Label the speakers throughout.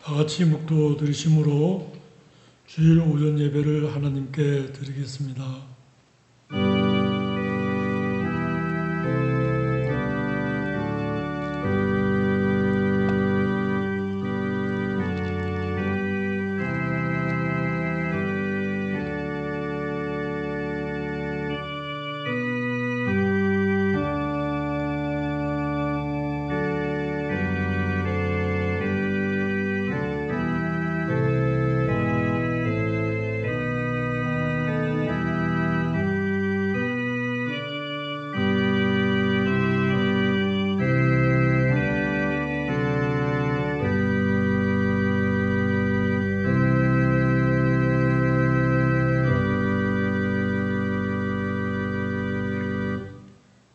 Speaker 1: 다 같이 묵도 드리심으로 주일 오전 예배를 하나님께 드리겠습니다.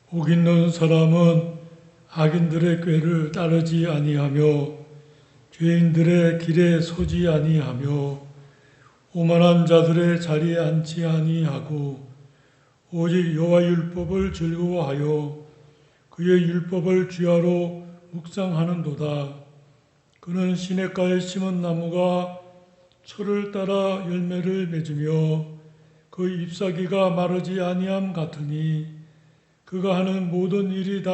Speaker 1: 복 있는 사람은 악인들의 꾀를 따르지 아니하며 죄인들의 길에 서지 아니하며 오만한 자들의 자리에 앉지 아니하고 오직 여호와 율법을 즐거워하여 그의 율법을 주야로 묵상하는도다. 그는 시냇가에 심은 나무가 철을 따라 열매를 맺으며 그 잎사귀가 마르지 아니함 같으니 그가 하는 모든 일이 다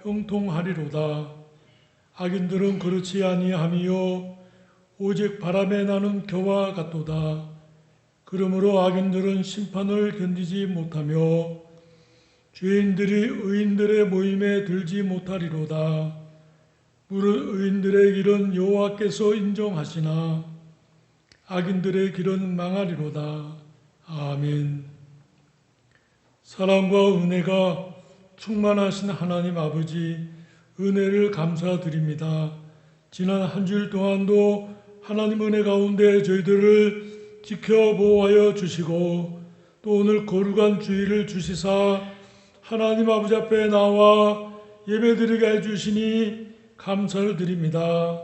Speaker 1: 형통하리로다. 악인들은 그렇지 아니하며 오직 바람에 나는 겨와 같도다. 그러므로 악인들은 심판을 견디지 못하며 죄인들이 의인들의 모임에 들지 못하리로다. 무릇 의인들의 길은 여호와께서 인정하시나 악인들의 길은 망하리로다. 아멘. 사랑과 은혜가 충만하신 하나님 아버지, 은혜를 감사드립니다. 지난 한 주일 동안도 하나님 은혜 가운데 저희들을 지켜보호하여 주시고 또 오늘 거룩한 주일을 주시사 하나님 아버지 앞에 나와 예배드리게 해주시니 감사를 드립니다.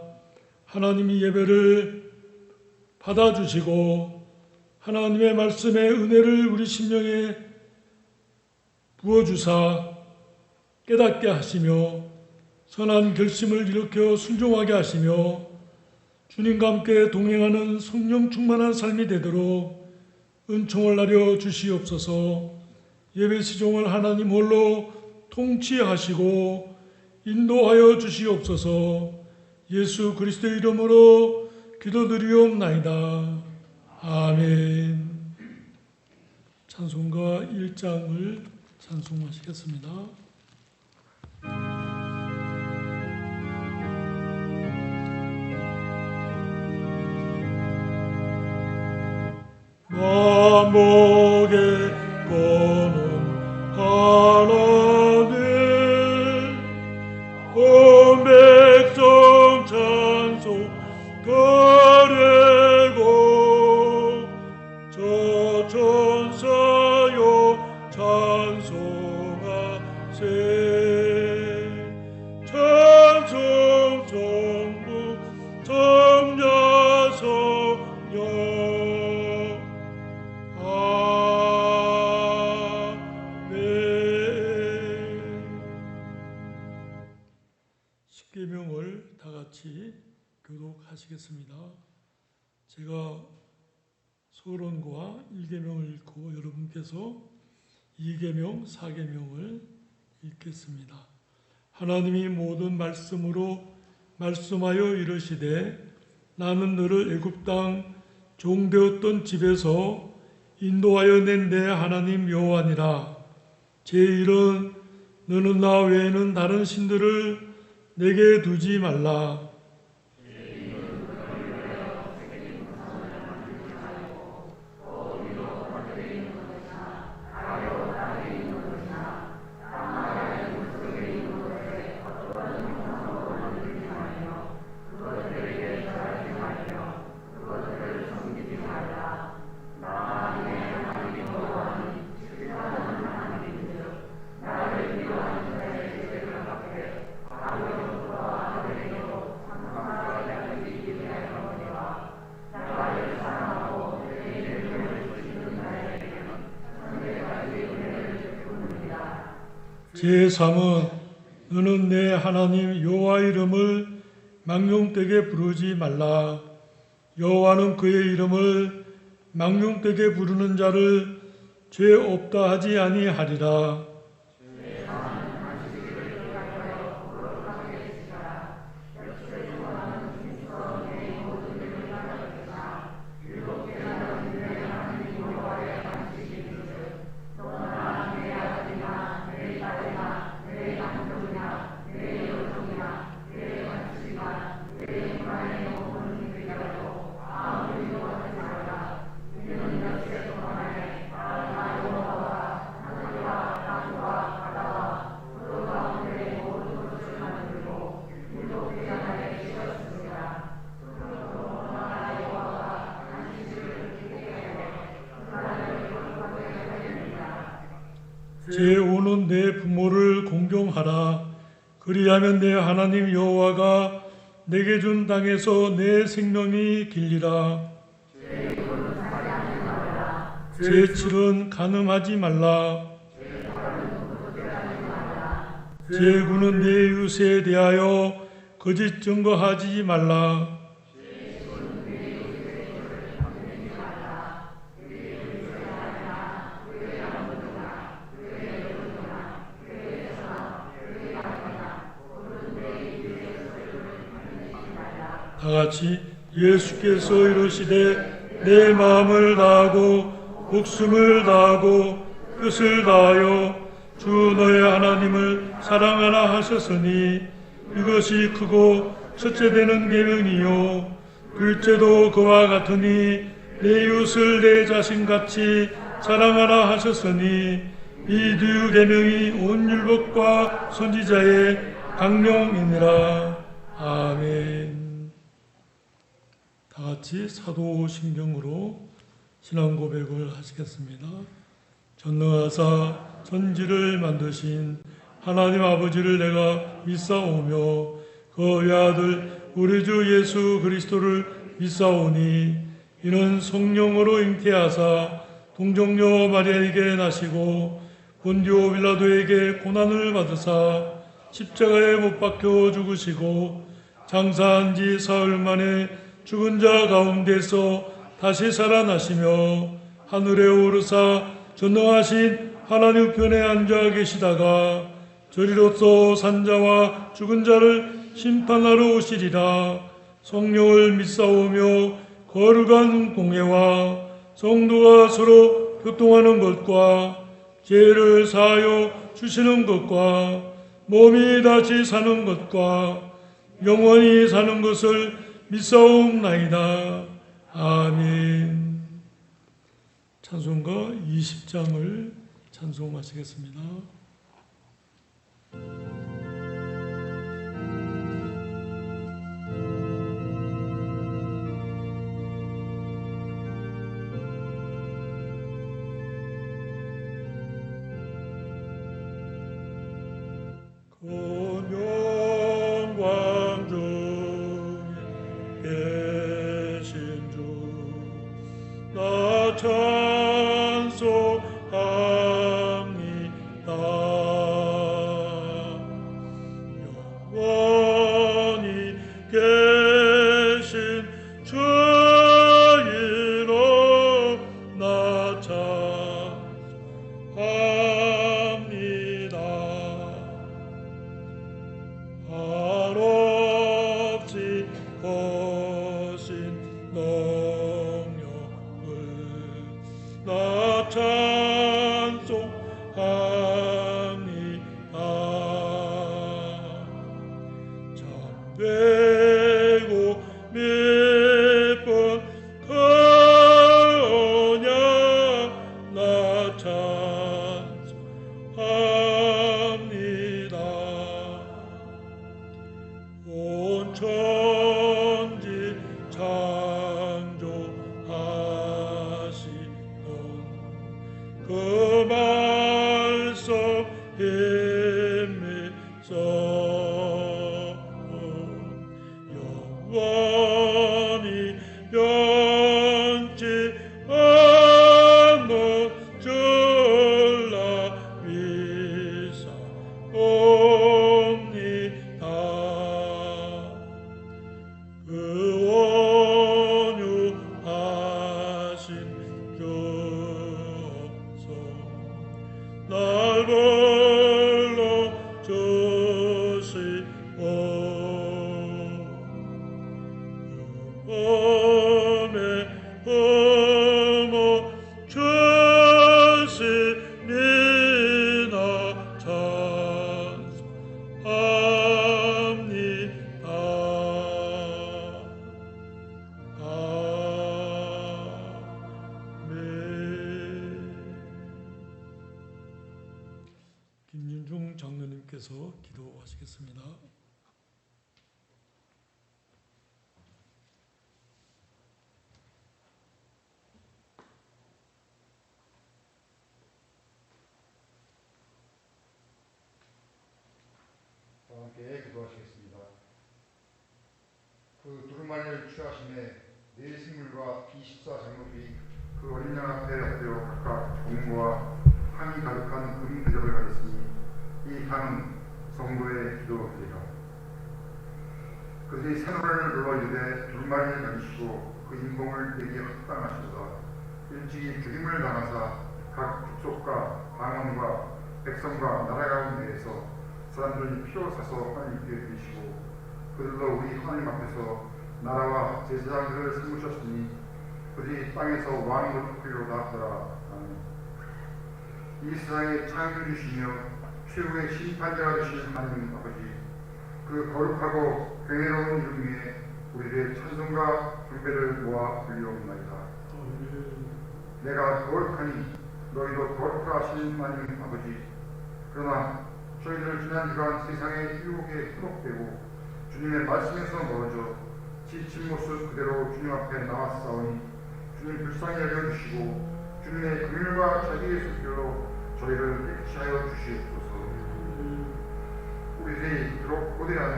Speaker 1: 하나님이 예배를 받아주시고 하나님의 말씀의 은혜를 우리 심령에 부어주사 깨닫게 하시며 선한 결심을 일으켜 순종하게 하시며 주님과 함께 동행하는 성령 충만한 삶이 되도록 은총을 나려 주시옵소서. 예배 시종을 하나님 홀로 통치하시고 인도하여 주시옵소서. 예수 그리스도의 이름으로 기도드리옵나이다. 아멘. 찬송가 1장을 찬송하시겠습니다. 만복의 권은 하나님 온 백성 찬송 드리고 저 천사여 찬송하세 찬송 전부 성자성령 십계명을 다 같이 교독하시겠습니다. 제가 서론과 1계명을 읽고 여러분께서 2계명, 4계명을 읽겠습니다. 하나님이 모든 말씀으로 말씀하여 이르시되 나는 너를 애굽 땅 종되었던 집에서 인도하여 낸 내 하나님 여호와니라. 제1은 너는 나 외에는 다른 신들을 내게 두지 말라. 제3은 너는 내 하나님 여호와 이름을 망령되게 부르지 말라. 여호와는 그의 이름을 망령되게 부르는 자를 죄 없다 하지 아니하리라. 제5는 내 부모를 공경하라. 그리하면 내 하나님 여호와가 내게 준 땅에서 내 생명이 길리라. 제7은 간음하지 말라. 제9는 내 이웃에 대하여 거짓 증거하지 말라. 다같이 예수께서 이르시되 내 마음을 다하고 목숨을 다하고 뜻을 다하여 주 너의 하나님을 사랑하라 하셨으니 이것이 크고 첫째 되는 계명이요 둘째도 그와 같으니 내 이웃을 내 자신같이 사랑하라 하셨으니 이 두 계명이 온 율법과 선지자의 강령이니라. 아멘. 다 같이 사도신경으로 신앙 고백을 하시겠습니다. 전능하사 천지를 만드신 하나님 아버지를 내가 믿사오며 그 외아들 우리 주 예수 그리스도를 믿사오니 이는 성령으로 잉태하사 동정녀 마리아에게 나시고 본디오 빌라도에게 고난을 받으사 십자가에 못 박혀 죽으시고 장사한 지 사흘 만에 죽은 자 가운데서 다시 살아나시며 하늘에 오르사 전능하신 하나님 편에 앉아 계시다가 저리로서 산자와 죽은 자를 심판하러 오시리라. 성령을 믿사오며 거룩한 공회와 성도가 서로 교통하는 것과 죄를 사하여 주시는 것과 몸이 다시 사는 것과 영원히 사는 것을 믿사옵나이다. 아멘. 찬송가 20장을 찬송하시겠습니다. 험에 험어 죄시니나 찬송합니다. 아멘. 김윤중 장로님께서 기도하시겠습니다.
Speaker 2: 함께 기도하시겠습니다. 그 두루마리를 취하심에 네 생물과 24장로들이 그 어린 양 앞에 엎드려 각각 종과 향이 가득한 금 대접을 가졌으니 이 향은 성도의 기도들이라. 그들이 새노래를 불러 이르되 두루마리를 가지시고 그 인공을 내게 합당하시도다. 일찍이 죽임을 당하사 각 족속과 방언과 백성과 나라 가운데에서 사람들이 피로 사서 하나님께 드리시고 그들도 우리 하나님 앞에서 나라와 제사장들을 세우셨으니 그들이 땅에서 왕으로 풀리로다 하더라. 아멘. 이 세상의 창조주시며 최후의 심판자가 되신 하나님 아버지, 그 거룩하고 경외로운 이름 위에 우리의 찬송과 경배를 모아 드리옵나이다. 내가 거룩하니 너희도 거룩하신 하나님 아버지, 그러나 저희들 지난 주간 세상의 유혹에 현혹되고 주님의 말씀에서 멀어져 지친 모습 그대로 주님 앞에 나왔사오니 주님 불쌍히 여겨주시고 주님의 긍휼과 자비의 손길로 저희를 깨끗이 하여 주시옵소서. 우리들이 그토록 고대하는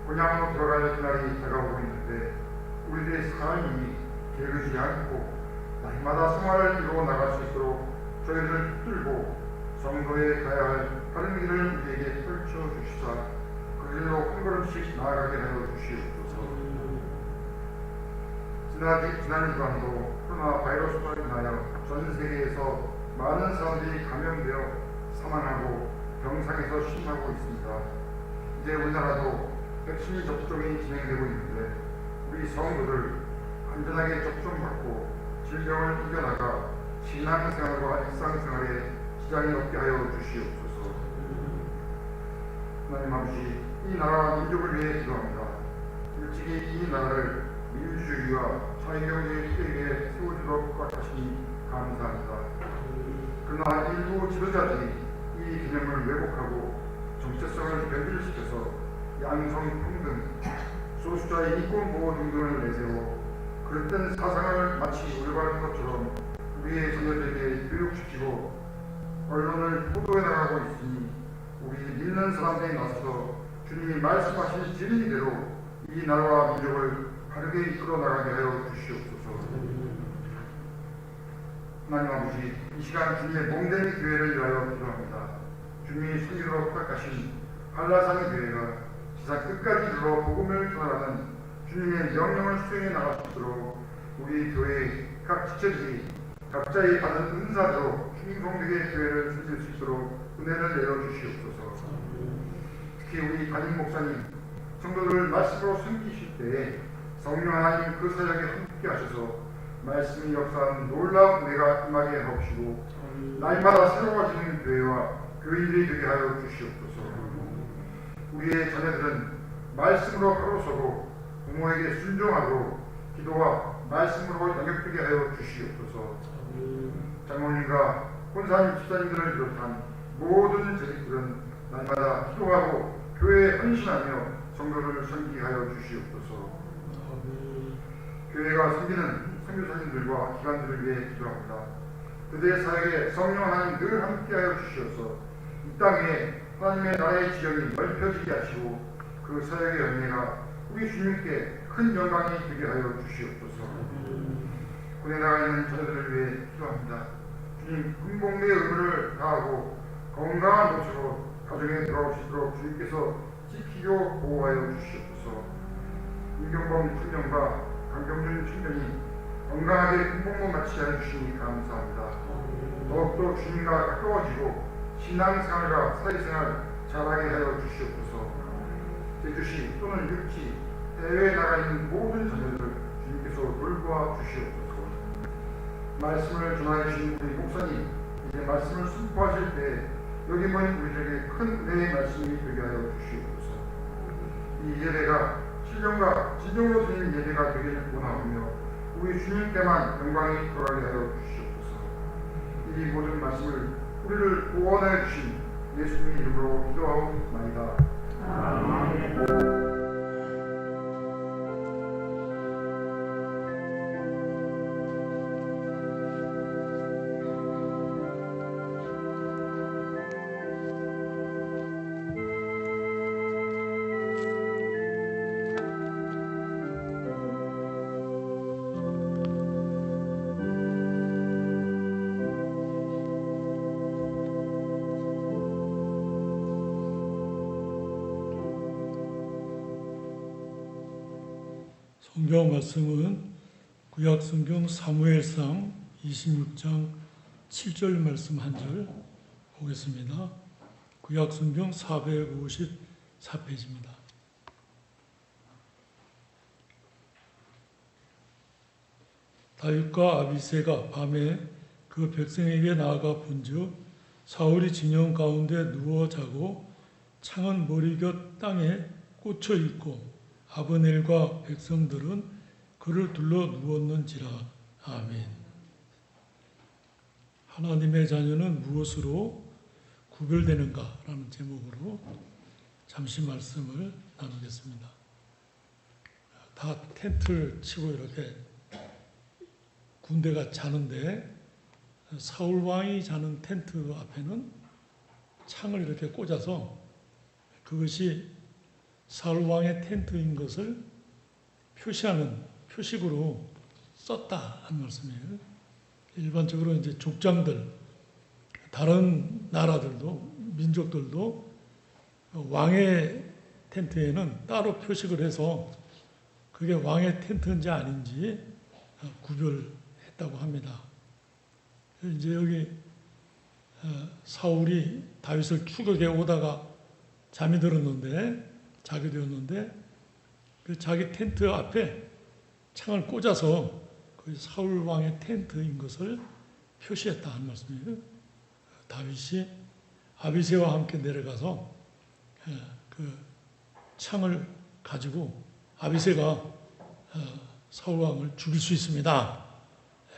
Speaker 2: 곤양으로 들어갈 날이 다가오고 있는데 우리들의 삶이 게으르지 않고 날마다 생활을 이루어 나갈 수 있도록 저희를 붙들고 성도에 가야 할 다른 길을 우리에게 펼쳐주시사 그 길로 한 걸음씩 나아가게 하여 주시옵소서. 지난 주간도 코로나 바이러스로 인하여 전 세계에서 많은 사람들이 감염되어 사망하고 병상에서 쉬임하고 있습니다. 이제 우리나라도 백신 접종이 진행되고 있는데 우리 성도들 안전하게 접종받고 질병을 이겨나가 신앙생활과 일상생활에 지장이 없게 하여 주시옵소서. 하나님 아버지, 이 나라와 민족을 위해 기도합니다. 일찍이 이 나라를 민주주의와 자유경제의 틀에 세워주도록 허락하시니 감사합니다. 그러나 일부 지도자들이 이 개념을 왜곡하고 정체성을 변질시켜서 양성평등, 소수자의 인권보호 등등을 내세워 그릇된 사상을 마치 올바른 것처럼 우리의 자녀들에게 교육시키고 언론을 보도해 나가고 있으니 우리 믿는 사람들이 나서서 주님이 말씀하신 진리대로 이 나라와 민족을 바르게 이끌어 나가게 하여 주시옵소서. 하나님 아버지, 이 시간 주님의 몸된 교회를 위하여 기도합니다. 주님이 순위로 허락하신 한라산 교회가 지상 끝까지 이르러 복음을 전하라는 주님의 명령을 수행해 나갈 수 있도록 우리 교회 각 지체들이 각자의 받은 은사대로 충성되게 교회를 세울 수 있도록 은혜를 내려주시옵소서. 특히 우리 담임 목사님 성도들을 말씀으로 섬기실 때에 성령 하나님 그 사역에 함께 하셔서 말씀이 역사하는 놀라운 은혜가 임하게 하옵시고 날마다 새로워지는 교회와 교인들이 되게 하여 주시옵소서. 우리의 자녀들은 말씀으로 바로서고 부모에게 순종하도록 기도와 말씀으로 영역되게 하여 주시옵소서. 장로님과 권사님 집사님들을 비롯한 모든 제자들은 날마다 기도하고 교회에 헌신하며 성도를 섬기게 하여 주시옵소서. 교회가 섬기는 선교사님들과 기관들을 위해 기도합니다. 그들의 사역에 성령 하나님 늘 함께하여 주시옵소서. 이 땅에 하나님의 나라의 지경이 넓혀지게 하시고 그 사역의 열매가 우리 주님께 큰 영광이 되게 하여 주시옵소서. 군에 나가 있는 자녀들을 위해 기도합니다. 주님, 군복무의 의무를 다하고 건강한 모습으로 가정에 돌아올 수 있도록 주님께서 지키고 보호하여 주시옵소서. 임경범 청년과 강경준 청년이 건강하게 군복무 마치게 해주시니 감사합니다. 더욱더 주님과 가까워지고 신앙생활과 사회생활 잘하게 하여 주시옵소서. 제주시 또는 육지, 해외에 나가 있는 모든 자녀들 도와주시옵소서. 말씀을 전하주신 우리 목사님, 이제 말씀을 선포하실 때 여기 모인 우리에게 큰 은혜의 말씀이 되게 하여 주시옵소서. 이 예배가 신령과 진정으로 드리는 예배가 되기를 원하오며 우리 주님께만 영광이 돌아가게 하여 주시옵소서. 이 모든 말씀을 우리를 구원하여 주신 예수님의 이름으로 기도하옵나이다. 아멘.
Speaker 1: 성경 말씀은 구약 성경 사무엘상 26장 7절 말씀 한 절 보겠습니다. 구약 성경 454페이지입니다. 다윗과 아비새가 밤에 그 백성에게 나아가 본즉 사울이 진영 가운데 누워 자고 창은 머리 곁 땅에 꽂혀 있고 아브넬과 백성들은 그를 둘러 누웠는지라. 아멘. 하나님의 자녀는 무엇으로 구별되는가라는 제목으로 잠시 말씀을 나누겠습니다. 다 텐트를 치고 이렇게 군대가 자는데 사울 왕이 자는 텐트 앞에는 창을 이렇게 꽂아서 그것이 사울 왕의 텐트인 것을 표시하는 표식으로 썼다 하는 말씀이에요. 일반적으로 이제 족장들, 다른 나라들도 민족들도 왕의 텐트에는 따로 표식을 해서 그게 왕의 텐트인지 아닌지 구별했다고 합니다. 이제 여기 사울이 다윗을 추격해 오다가 잠이 들었는데 자게 되었는데 그 자기 텐트 앞에 창을 꽂아서 그 사울 왕의 텐트인 것을 표시했다 하는 말씀이에요. 다윗이 아비새와 함께 내려가서 그 창을 가지고 아비새가 사울 왕을 죽일 수 있습니다.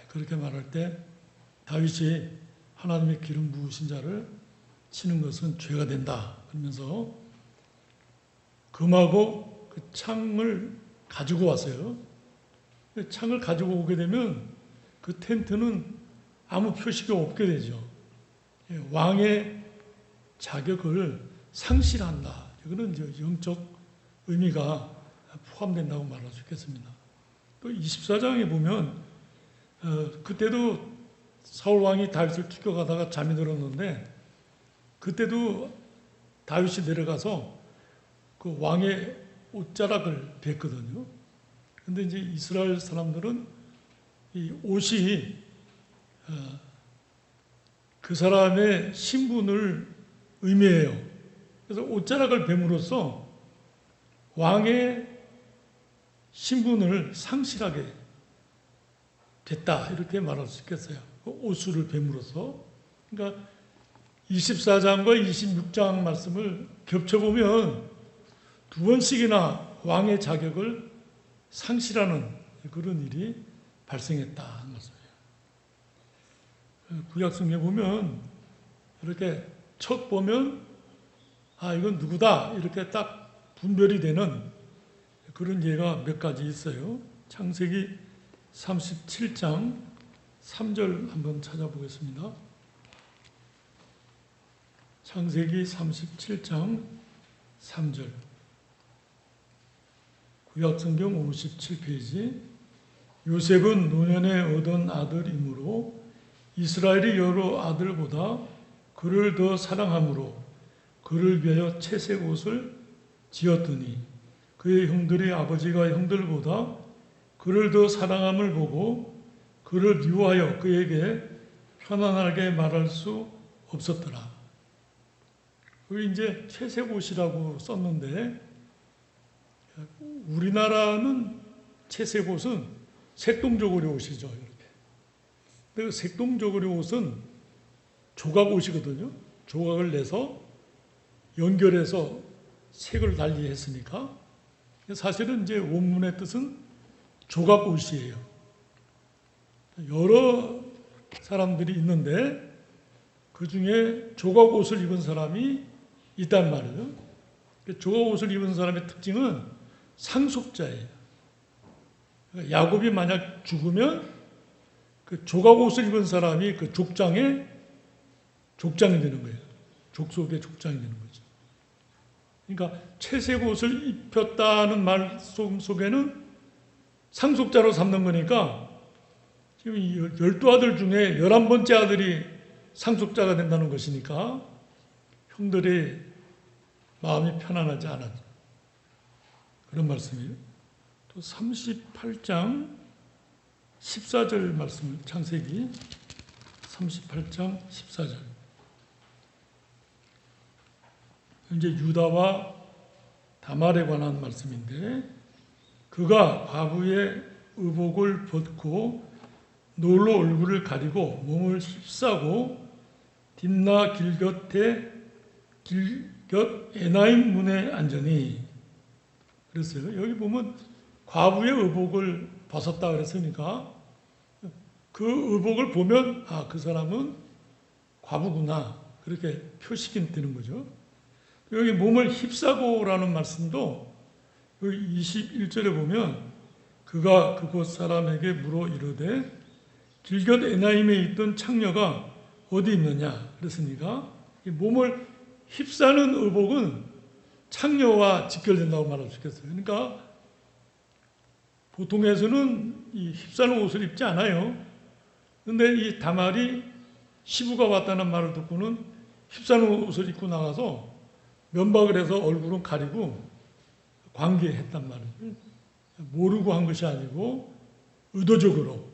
Speaker 1: 그렇게 말할 때 다윗이 하나님의 기름 부으신 자를 치는 것은 죄가 된다 그러면서 금하고 그 창을 가지고 왔어요. 창을 가지고 오게 되면 그 텐트는 아무 표식이 없게 되죠. 왕의 자격을 상실한다. 이거는 이제 영적 의미가 포함된다고 말할 수 있겠습니다. 또 24장에 보면 그때도 사울 왕이 다윗을 추격하다가 잠이 들었는데 그때도 다윗이 내려가서 그 왕의 옷자락을 뱉거든요. 그런데 이제 이스라엘 사람들은 이 옷이 그 사람의 신분을 의미해요. 그래서 옷자락을 뱀으로써 왕의 신분을 상실하게 됐다 이렇게 말할 수 있겠어요. 그 옷수를 뱀으로써. 그러니까 24장과 26장 말씀을 겹쳐보면 두 번씩이나 왕의 자격을 상실하는 그런 일이 발생했다 하는 말씀이에요. 구약성경에 보면 이렇게 첫 보면 이건 누구다 이렇게 딱 분별이 되는 그런 예가 몇 가지 있어요. 창세기 37장 3절 한번 찾아보겠습니다. 창세기 37장 3절 구약성경 57페이지. 요셉은 노년에 얻은 아들이므로 이스라엘이 여러 아들보다 그를 더 사랑함으로 그를 위하여 채색 옷을 지었더니 그의 형들이 아버지가 형들보다 그를 더 사랑함을 보고 그를 미워하여 그에게 편안하게 말할 수 없었더라. 여기 이제 채색 옷이라고 썼는데 우리나라는 채색 옷은 색동저고리 옷이죠. 이렇게. 근데 그 색동저고리 옷은 조각 옷이거든요. 조각을 내서 연결해서 색을 달리 했으니까 사실은 이제 원문의 뜻은 조각 옷이에요. 여러 사람들이 있는데 그 중에 조각 옷을 입은 사람이 있단 말이에요. 조각 옷을 입은 사람의 특징은 상속자예요. 야곱이 만약 죽으면 그 조각 옷을 입은 사람이 그 족장이 되는 거예요. 족속의 족장이 되는 거죠. 그러니까 채색 옷을 입혔다는 말씀 속에는 상속자로 삼는 거니까 지금 12아들 중에 11번째 아들이 상속자가 된다는 것이니까 형들의 마음이 편안하지 않았죠. 그런 말씀이에요. 또 38장 14절 말씀을 창세기 38장 14절. 이제 유다와 다말에 관한 말씀인데 그가 과부의 의복을 벗고 놀로 얼굴을 가리고 몸을 휩싸고 딥나 길곁 에나임 문에 앉으니 그랬어요. 여기 보면 과부의 의복을 벗었다 그랬으니까 그 의복을 보면 그 사람은 과부구나 그렇게 표식이 되는 거죠. 여기 몸을 휩싸고라는 말씀도 여기 21절에 보면 그가 그곳 사람에게 물어 이르되 길곁 에나임에 있던 창녀가 어디 있느냐 그랬으니까 이 몸을 휩싸는 의복은 창녀와 직결된다고 말할 수 있겠어요. 그러니까 보통에서는 이 휩싸는 옷을 입지 않아요. 그런데 이 다말이 시부가 왔다는 말을 듣고는 휩싸는 옷을 입고 나가서 면박을 해서 얼굴은 가리고 관계했단 말이에요. 모르고 한 것이 아니고 의도적으로.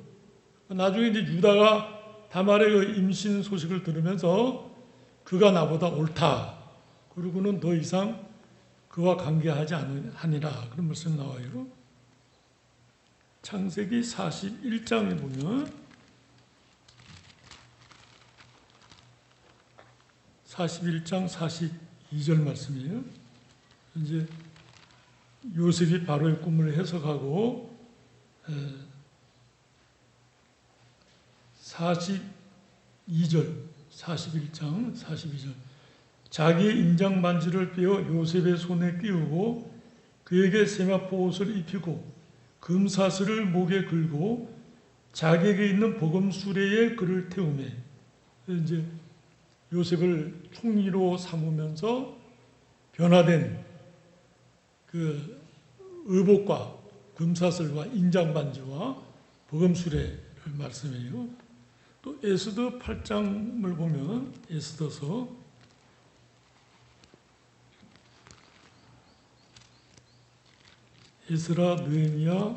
Speaker 1: 나중에 이제 유다가 다말의 그 임신 소식을 들으면서 그가 나보다 옳다. 그러고는 더 이상 그와 관계하지 아니라 그런 말씀 나와요. 창세기 41장에 보면 41장 42절 말씀이에요. 이제 요셉이 바로의 꿈을 해석하고 41장 42절 자기의 인장 반지를 빼어 요셉의 손에 끼우고 그에게 세마포 옷을 입히고 금사슬을 목에 걸고 자기에게 있는 복음수레에 그를 태우매 이제 요셉을 총리로 삼으면서 변화된 그 의복과 금사슬과 인장 반지와 복음수레를 말씀해요. 또 에스더 8장을 보면 에스더서 에스라, 느헤미야,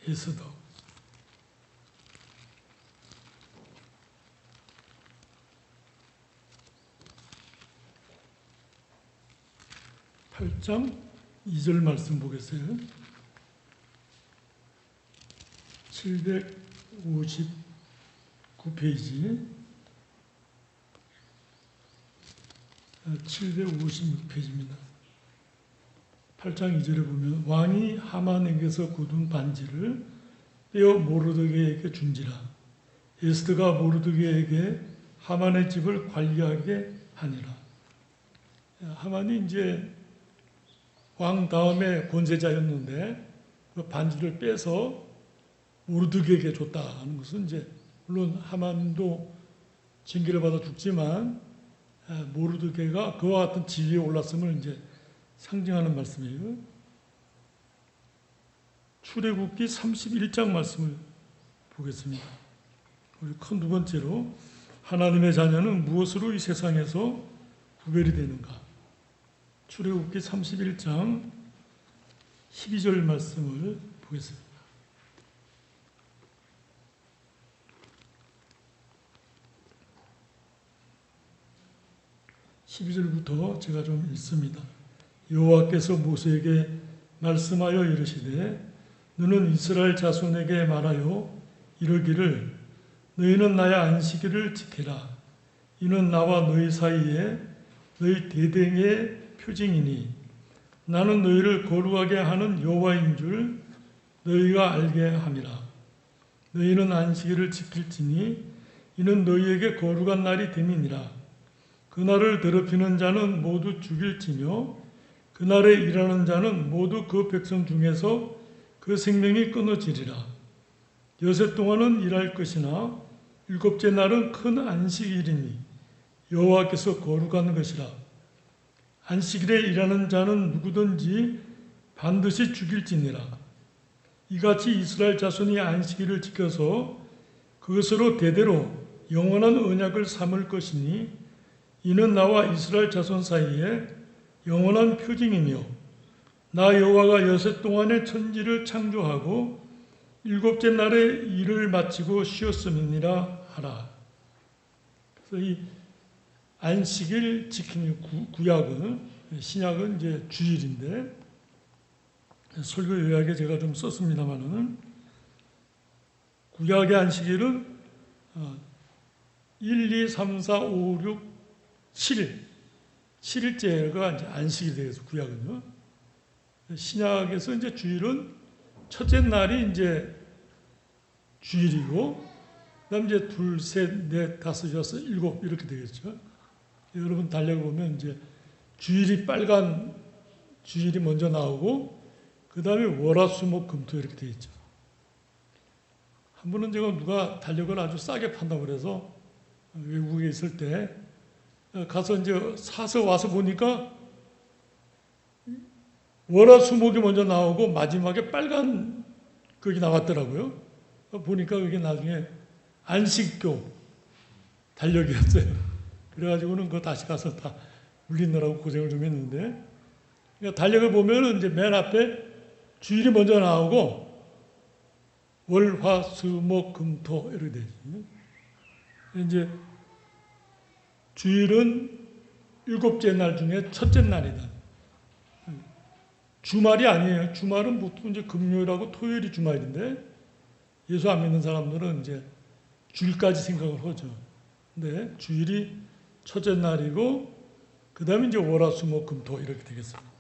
Speaker 1: 에스더 8장 2절 말씀 보겠어요. 759페이지 756페이지입니다. 8장 2절에 보면 왕이 하만에게서 굳은 반지를 떼어 모르드게에게 준지라 에스더가 모르드게에게 하만의 집을 관리하게 하니라. 하만이 이제 왕 다음에 권세자였는데 그 반지를 빼서 모르드게에게 줬다는 것은 이제 물론 하만도 징계를 받아 죽지만 모르드게가 그와 같은 지위에 올랐음을 이제 상징하는 말씀이에요. 출애굽기 31장 말씀을 보겠습니다. 우리 큰 두 번째로 하나님의 자녀는 무엇으로 이 세상에서 구별이 되는가? 출애굽기 31장 12절 말씀을 보겠습니다. 12절부터 제가 좀 읽습니다. 여호와께서 모세에게 말씀하여 이르시되 너는 이스라엘 자손에게 말하여 이르기를 너희는 나의 안식일을 지키라. 이는 나와 너희 사이에 너희 대댕의 표징이니 나는 너희를 거룩하게 하는 여호와인 줄 너희가 알게 함이라. 너희는 안식일을 지킬지니 이는 너희에게 거룩한 날이 됨이니라. 그날을 더럽히는 자는 모두 죽일지며 그날에 일하는 자는 모두 그 백성 중에서 그 생명이 끊어지리라. 여섯 동안은 일할 것이나 일곱째 날은 큰 안식일이니 여호와께서 거룩한 것이라. 안식일에 일하는 자는 누구든지 반드시 죽일지니라. 이같이 이스라엘 자손이 안식일을 지켜서 그것으로 대대로 영원한 언약을 삼을 것이니 이는 나와 이스라엘 자손 사이에 영원한 표징이며 나 여호와가 여섯 동안의 천지를 창조하고 일곱째 날에 일을 마치고 쉬었음이니라 하라. 그래서 이 안식일 지킴이 구약은 신약은 이제 주일인데 설교 요약에 제가 좀 썼습니다만은 구약의 안식일은 1, 2, 3, 4, 5, 6, 7일 7일째가 이제 안식이 되어서 구약은요. 신약에서 이제 주일은 첫째 날이 이제 주일이고 그다음 이제 둘, 셋, 넷, 다섯, 여섯, 일곱 이렇게 되겠죠. 여러분 달력보면 이제 주일이 빨간 주일이 먼저 나오고 그 다음에 월화수목 금토 이렇게 되어 있죠. 한 번은 제가 누가 달력을 아주 싸게 판다고 그래서 외국에 있을 때 가서 이제 사서 와서 보니까 월화수목이 먼저 나오고 마지막에 빨간 거기 나왔더라고요. 보니까 그게 나중에 안식교 달력이었어요. 그래가지고는 그거 다시 가서 다 물리느라고 고생을 좀 했는데, 그러니까 달력을 보면은 이제 맨 앞에 주일이 먼저 나오고 월, 화, 수, 목, 금, 토 이렇게 되죠. 이제 주일은 일곱째 날 중에 첫째 날이다. 주말이 아니에요. 주말은 보통 이제 금요일하고 토요일이 주말인데 예수 안 믿는 사람들은 이제 주일까지 생각을 하죠. 근데 주일이 첫째 날이고 그 다음에 이제 월화수목 금토 이렇게 되겠습니다.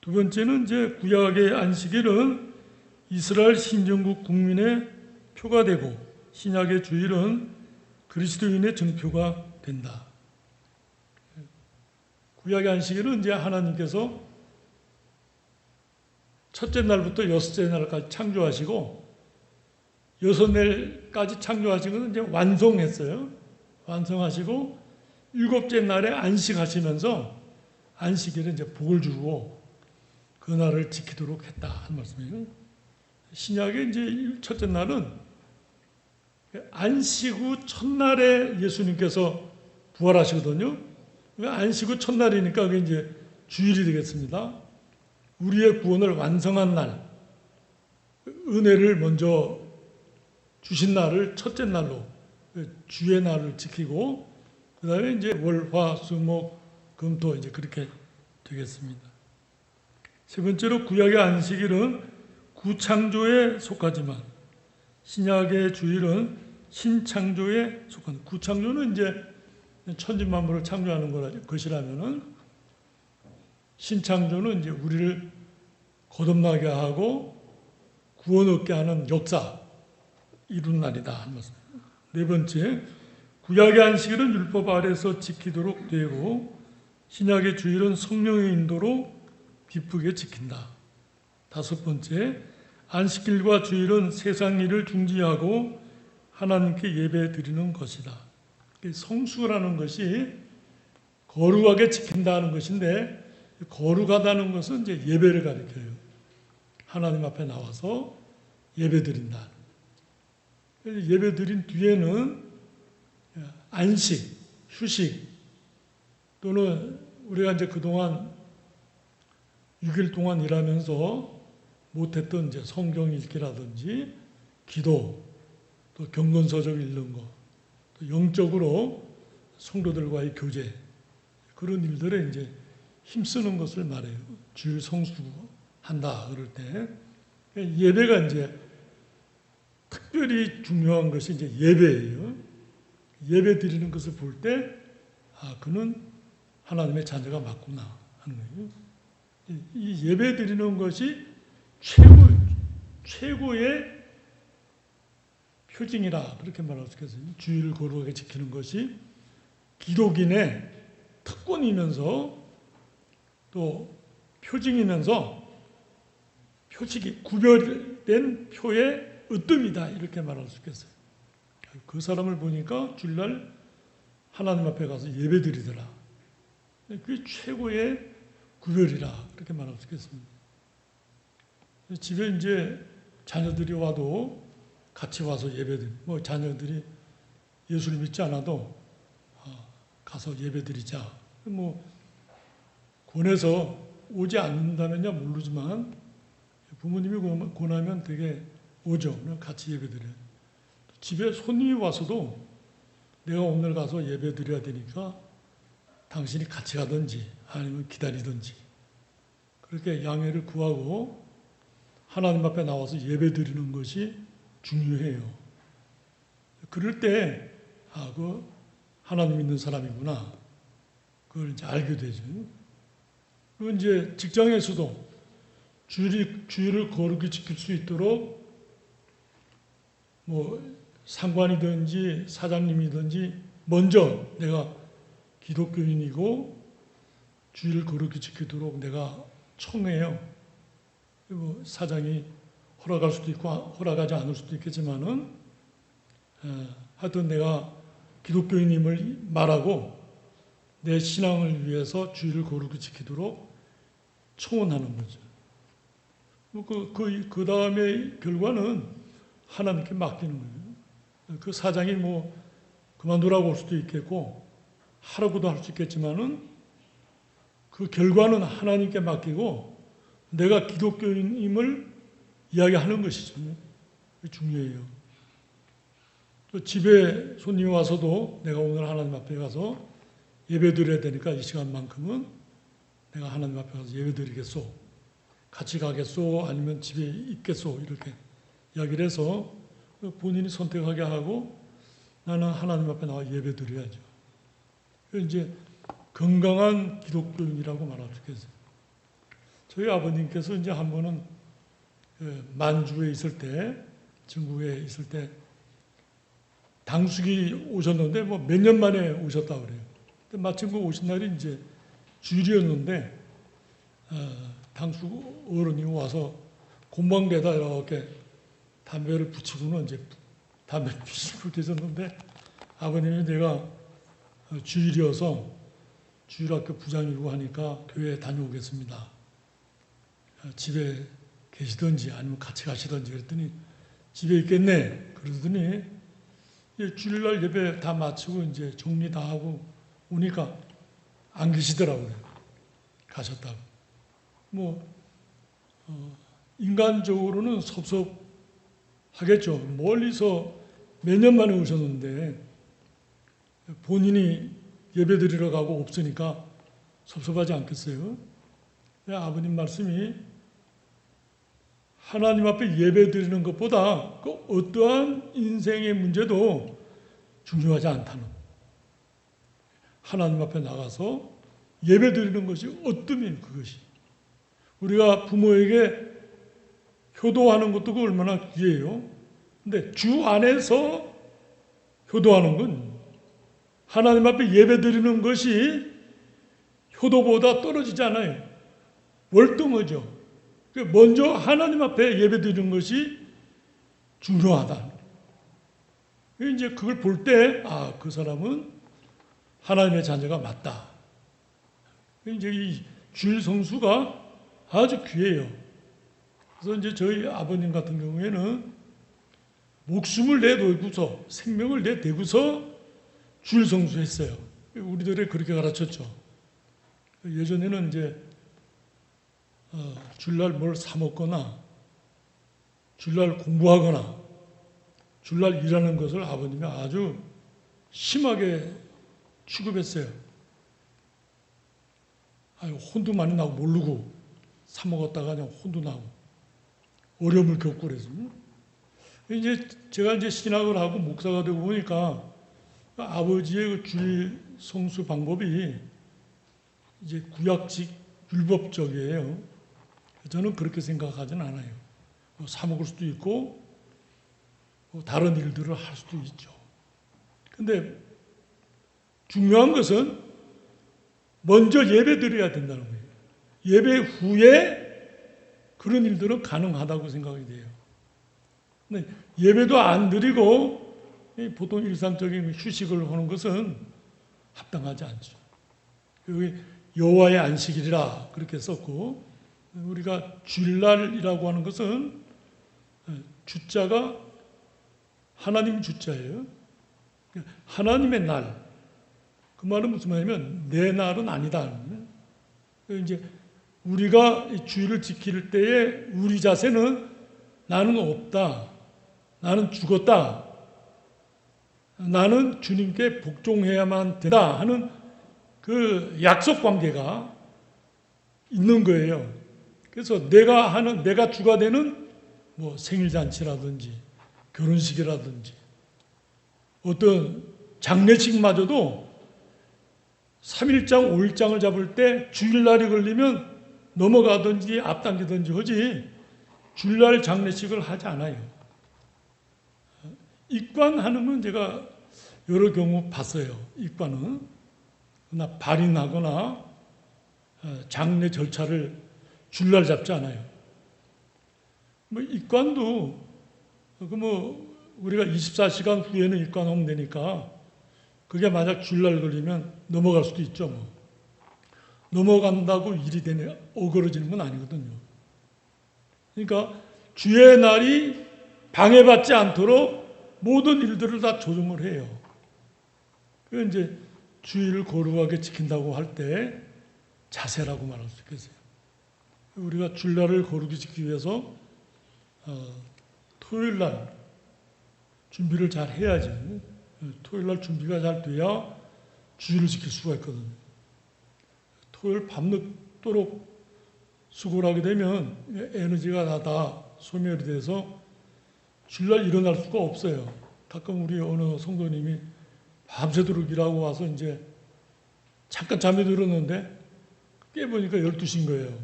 Speaker 1: 두 번째는 이제 구약의 안식일은 이스라엘 신정국 국민의 표가 되고 신약의 주일은 그리스도인의 정표가 된다. 구약의 안식일은 이제 하나님께서 첫째 날부터 여섯째 날까지 창조하시고 여섯 날까지 창조하시고는 이제 완성했어요. 완성하시고 일곱째 날에 안식하시면서 안식일에 이제 복을 주고 그 날을 지키도록 했다 하는 말씀이에요. 신약의 이제 첫째 날은 안식 후 첫날에 예수님께서 부활하시거든요. 안식 후 첫날이니까 그게 이제 주일이 되겠습니다. 우리의 구원을 완성한 날, 은혜를 먼저 주신 날을 첫째 날로 주의 날을 지키고 그 다음에 이제 월, 화, 수, 목, 금, 토 이제 그렇게 되겠습니다. 세 번째로 구약의 안식일은 구창조에 속하지만 신약의 주일은 신창조에 속한 구창조는 이제 천지만물을 창조하는 것이라면은 신창조는 이제 우리를 거듭나게 하고 구원 얻게 하는 역사 이룬 날이다 하는 말씀입니다. 네 번째, 구약의 안식일은 율법 아래서 지키도록 되고 신약의 주일은 성령의 인도로 기쁘게 지킨다. 다섯 번째, 안식일과 주일은 세상 일을 중지하고 하나님께 예배 드리는 것이다. 성수라는 것이 거룩하게 지킨다는 것인데 거룩하다는 것은 이제 예배를 가리켜요. 하나님 앞에 나와서 예배 드린다. 예배 드린 뒤에는 안식, 휴식 또는 우리가 이제 그동안 6일 동안 일하면서 못했던 이제 성경 읽기라든지 기도, 또 경건서적 읽는 거, 또 영적으로 성도들과의 교제 그런 일들에 이제 힘쓰는 것을 말해요. 주일 성수한다 그럴 때 예배가 이제 특별히 중요한 것이 이제 예배예요. 예배 드리는 것을 볼 때, 그는 하나님의 자녀가 맞구나 하는 거예요. 이 예배 드리는 것이 최고의 표징이라 그렇게 말할 수 있겠어요. 주의를 거룩하게 지키는 것이 기독인의 특권이면서 또 표징이면서 표식이 구별된 표의 으뜸이다 이렇게 말할 수 있겠어요. 그 사람을 보니까 주일날 하나님 앞에 가서 예배드리더라. 그게 최고의 구별이라 그렇게 말할 수 있겠습니다. 집에 이제 자녀들이 와도 같이 와서 예배드리. 자녀들이 예수를 믿지 않아도 가서 예배드리자. 권해서 오지 않는다면야 모르지만 부모님이 권하면 되게 오죠. 같이 예배드려요. 집에 손님이 와서도 내가 오늘 가서 예배드려야 되니까 당신이 같이 가든지 아니면 기다리든지 그렇게 양해를 구하고 하나님 앞에 나와서 예배드리는 것이 중요해요. 그럴 때 그 하나님 믿는 사람이구나 그걸 이제 알게 되죠. 그리고 이제 직장에서도 주의를 거룩히 지킬 수 있도록 상관이든지 사장님이든지 먼저 내가 기독교인이고 주의를 거룩히 지키도록 내가 청해요. 사장이 허락할 수도 있고 허락하지 않을 수도 있겠지만은 하여튼 내가 기독교인임을 말하고 내 신앙을 위해서 주의를 거룩히 지키도록 청원하는 거죠. 그 다음에 결과는 하나님께 맡기는 거예요. 그 사장이 그만두라고 할 수도 있겠고 하라고도 할 수 있겠지만은 그 결과는 하나님께 맡기고 내가 기독교인임을 이야기하는 것이죠. 그게 중요해요. 또 집에 손님이 와서도 내가 오늘 하나님 앞에 가서 예배드려야 되니까 이 시간만큼은 내가 하나님 앞에 가서 예배드리겠소. 같이 가겠소? 아니면 집에 있겠소? 이렇게 이야기를 해서 본인이 선택하게 하고 나는 하나님 앞에 나와 예배드려야죠. 이제 건강한 기독교인이라고 말할 수 있겠어요. 저희 아버님께서 이제 한 번은 만주에 있을 때, 중국에 있을 때 당숙이 오셨는데 몇 년 만에 오셨다 그래요. 근데 마침 그 오신 날이 이제 주일이었는데 당숙 어른이 와서 곰방대에다 이렇게 담배를 붙이고는 이제 담배 피시고 계셨는데 아버님이 내가 주일이어서 주일학교 부장이고 하니까 교회에 다녀오겠습니다. 집에 계시든지 아니면 같이 가시든지 그랬더니 집에 있겠네. 그러더니 주일날 예배 다 마치고 이제 정리 다 하고 오니까 안 계시더라고요. 가셨다고. 인간적으로는 섭섭하겠죠. 멀리서 몇 년 만에 오셨는데 본인이 예배 드리러 가고 없으니까 섭섭하지 않겠어요? 아버님 말씀이 하나님 앞에 예배 드리는 것보다 그 어떠한 인생의 문제도 중요하지 않다는, 하나님 앞에 나가서 예배 드리는 것이 어떠면 그것이 우리가 부모에게 효도하는 것도 그 얼마나 귀해요. 근데 주 안에서 효도하는 건 하나님 앞에 예배 드리는 것이 효도보다 떨어지지 않아요. 월등하죠. 먼저 하나님 앞에 예배 드리는 것이 중요하다. 이제 그걸 볼 때, 그 사람은 하나님의 자녀가 맞다. 이제 이 주일 성수가 아주 귀해요. 그래서 이제 저희 아버님 같은 경우에는 목숨을 내놓고서 생명을 내대고서 주일 성수했어요. 우리들이 그렇게 가르쳤죠. 예전에는 이제 주일날 뭘 사 먹거나 주일날 공부하거나 주일날 일하는 것을 아버님이 아주 심하게 취급했어요. 혼도 많이 나고 모르고 사 먹었다가 그냥 혼도 나고. 어려움을 겪고 그랬습니다. 이제 제가 이제 신학을 하고 목사가 되고 보니까 아버지의 그 주일 성수 방법이 이제 구약식 율법적이에요. 저는 그렇게 생각하지는 않아요. 사 먹을 수도 있고 다른 일들을 할 수도 있죠. 근데 중요한 것은 먼저 예배 드려야 된다는 거예요. 예배 후에 그런 일들은 가능하다고 생각이 돼요. 근데 예배도 안 드리고 보통 일상적인 휴식을 하는 것은 합당하지 않죠. 여기 여호와의 안식일이라 그렇게 썼고, 우리가 주일날이라고 하는 것은 주자가 하나님 주자예요. 하나님의 날. 그 말은 무슨 말이냐면 내 날은 아니다. 이제 우리가 주일을 지킬 때에 우리 자세는 나는 없다. 나는 죽었다. 나는 주님께 복종해야만 된다 하는 그 약속 관계가 있는 거예요. 그래서 내가 주가 되는 뭐 생일잔치라든지 결혼식이라든지 어떤 장례식마저도 3일장, 5일장을 잡을 때 주일날이 걸리면 넘어가든지 앞당기든지 하지 주일날 장례식을 하지 않아요. 입관하는 건 제가 여러 경우 봤어요. 입관은. 그러나 발인하거나 장례 절차를 주일날 잡지 않아요. 뭐 입관도 우리가 24시간 후에는 입관하면 되니까 그게 만약 주일날 걸리면 넘어갈 수도 있죠. 넘어간다고 일이 되네 어그러지는 건 아니거든요. 그러니까 주의 날이 방해받지 않도록 모든 일들을 다 조정을 해요. 그 이제 주의를 거룩하게 지킨다고 할 때 자세라고 말할 수 있겠어요. 우리가 주일날을 거룩히 지키기 위해서 토요일날 준비를 잘 해야지. 토요일날 준비가 잘 돼야 주일을 지킬 수가 있거든요. 토요일 밤늦도록 수고를 하게 되면 에너지가 다 소멸이 돼서 주일날 일어날 수가 없어요. 가끔 우리 어느 성도님이 밤새도록 일하고 와서 이제 잠깐 잠이 들었는데 깨보니까 12시인 거예요.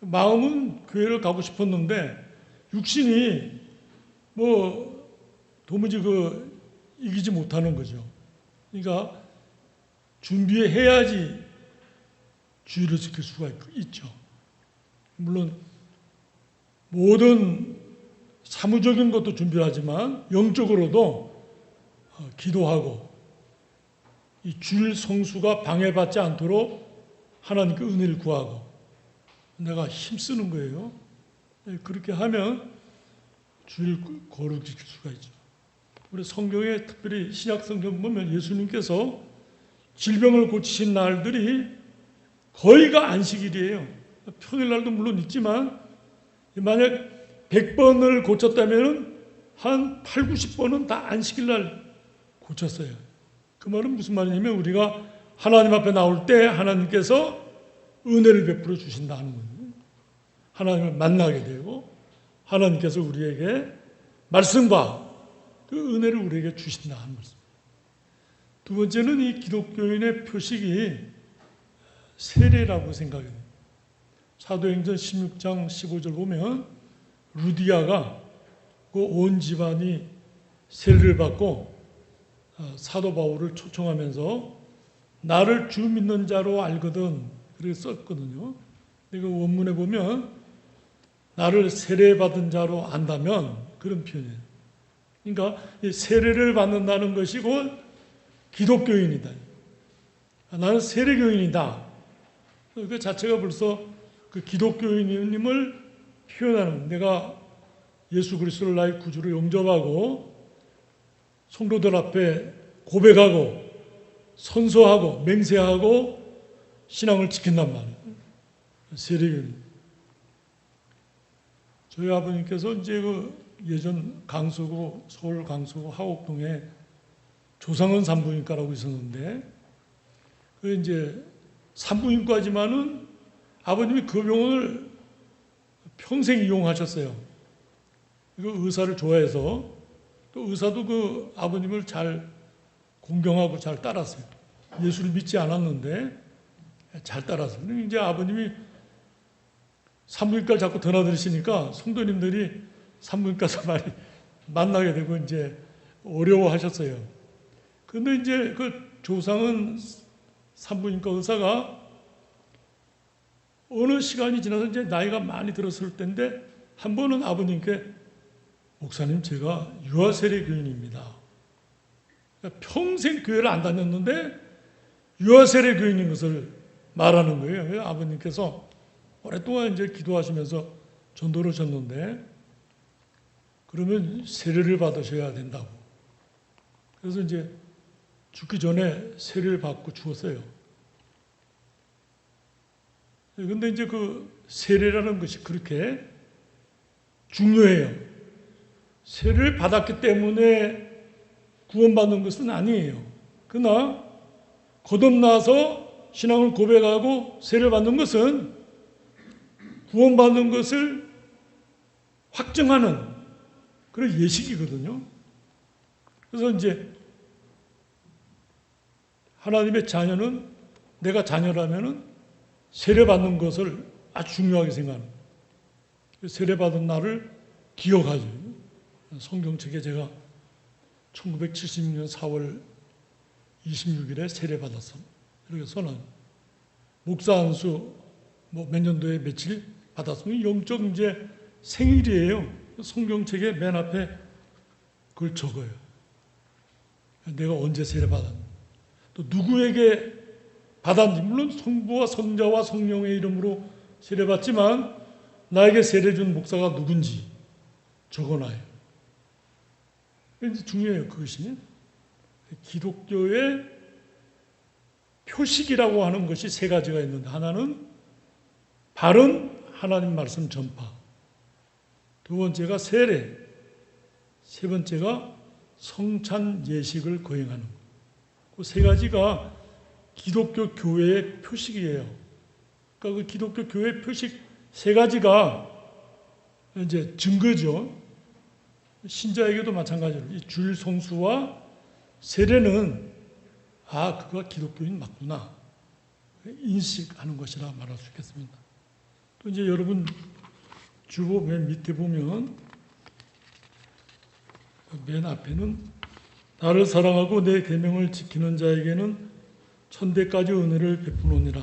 Speaker 1: 마음은 교회를 가고 싶었는데 육신이 도무지 이기지 못하는 거죠. 그러니까 준비해야지 주의를 지킬 수가 있죠. 물론 모든 사무적인 것도 준비하지만 영적으로도 기도하고 이 주일 성수가 방해받지 않도록 하나님께 은혜를 구하고 내가 힘쓰는 거예요. 그렇게 하면 주일 거룩 지킬 수가 있죠. 우리 성경에 특별히 신약 성경 보면 예수님께서 질병을 고치신 날들이 거의가 안식일이에요. 평일날도 물론 있지만 만약 100번을 고쳤다면 한 8, 90번은 다 안식일날 고쳤어요. 그 말은 무슨 말이냐면 우리가 하나님 앞에 나올 때 하나님께서 은혜를 베풀어 주신다 하는 거예요. 하나님을 만나게 되고 하나님께서 우리에게 말씀과 그 은혜를 우리에게 주신다 하는 말씀. 두 번째는 이 기독교인의 표식이 세례라고 생각이 됩니다. 사도행전 16장 15절 보면 루디아가 그 온 집안이 세례를 받고 사도 바울을 초청하면서 나를 주 믿는 자로 알거든 그렇게 썼거든요. 그 원문에 보면 나를 세례받은 자로 안다면 그런 표현이에요. 그러니까 세례를 받는다는 것이 곧 기독교인이다. 나는 세례교인이다. 그 자체가 벌써 그 기독교인임을 표현하는 내가 예수 그리스도를 나의 구주로 영접하고 성도들 앞에 고백하고 선서하고 맹세하고 신앙을 지킨단 말이에요. 세례교인. 저희 아버님께서 이제 예전 강서구 서울 강서구 하곡동에 조상은 산부인과라고 있었는데 그 이제 산부인과지만은 아버님이 그 병원을 평생 이용하셨어요. 그 의사를 좋아해서 또 의사도 그 아버님을 잘 공경하고 잘 따랐어요. 예수를 믿지 않았는데 잘 따랐어요. 근데 이제 아버님이 산부인과를 자꾸 드나들으시니까 성도님들이 산부인과에서 많이 만나게 되고 이제 어려워하셨어요. 근데 이제 그 조상은 산부인과 의사가 어느 시간이 지나서 이제 나이가 많이 들었을 때인데 한 번은 아버님께 목사님 제가 유아세례 교인입니다. 그러니까 평생 교회를 안 다녔는데 유아세례 교인인 것을 말하는 거예요. 아버님께서 오랫동안 이제 기도하시면서 전도를 하셨는데 그러면 세례를 받으셔야 된다고. 그래서 이제 죽기 전에 세례를 받고 죽었어요. 근데 이제 그 세례라는 것이 그렇게 중요해요. 세례를 받았기 때문에 구원받는 것은 아니에요. 그러나 거듭나서 신앙을 고백하고 세례를 받는 것은 구원받는 것을 확증하는 그런 예식이거든요. 그래서 이제 하나님의 자녀는 내가 자녀라면은 세례받는 것을 아주 중요하게 생각하는 세례받은 날을 기억하죠. 성경책에 제가 1976년 4월 26일에 세례받았어. 이렇게 써놔요. 목사 안수 몇 년도에 며칠 받았으면 영적 이제 생일이에요. 성경책에 맨 앞에 그걸 적어요. 내가 언제 세례받았는지. 또 누구에게 받았는지. 물론 성부와 성자와 성령의 이름으로 세례받지만 나에게 세례 준 목사가 누군지 적어놔요. 이제 중요해요. 그것이. 기독교의 표식이라고 하는 것이 세 가지가 있는데 하나는 바른 하나님 말씀 전파, 두 번째가 세례, 세 번째가 성찬 예식을 거행하는 것. 그 세 가지가 기독교 교회의 표식이에요. 그러니까 그 기독교 교회의 표식 세 가지가 이제 증거죠. 신자에게도 마찬가지로 이 주일 성수와 세례는 그가 기독교인 맞구나 인식하는 것이라 말할 수 있겠습니다. 또 이제 여러분 주보 맨 밑에 보면 맨 앞에는 나를 사랑하고 내 계명을 지키는 자에게는 천대까지 은혜를 베푸노니라.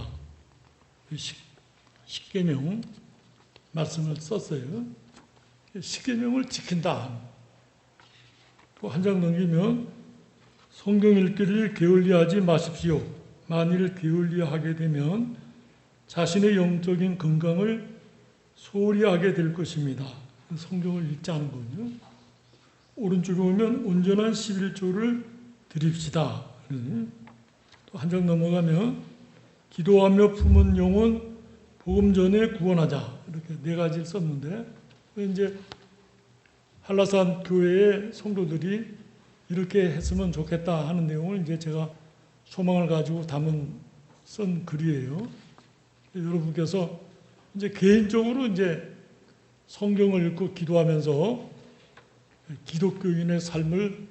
Speaker 1: 십계명 말씀을 썼어요. 십계명을 지킨다. 또 한 장 넘기면 성경 읽기를 게을리하지 마십시오. 만일 게을리하게 되면 자신의 영적인 건강을 소홀히 하게 될 것입니다. 성경을 읽지 않은 거군요. 오른쪽에 보면 온전한 11조를 드립시다. 또 한 장 넘어가면 기도하며 품은 영혼 복음 전에 구원하자. 이렇게 네 가지를 썼는데 이제 한라산 교회의 성도들이 이렇게 했으면 좋겠다 하는 내용을 이제 제가 소망을 가지고 쓴 글이에요. 여러분께서 이제 개인적으로 이제 성경을 읽고 기도하면서 기독교인의 삶을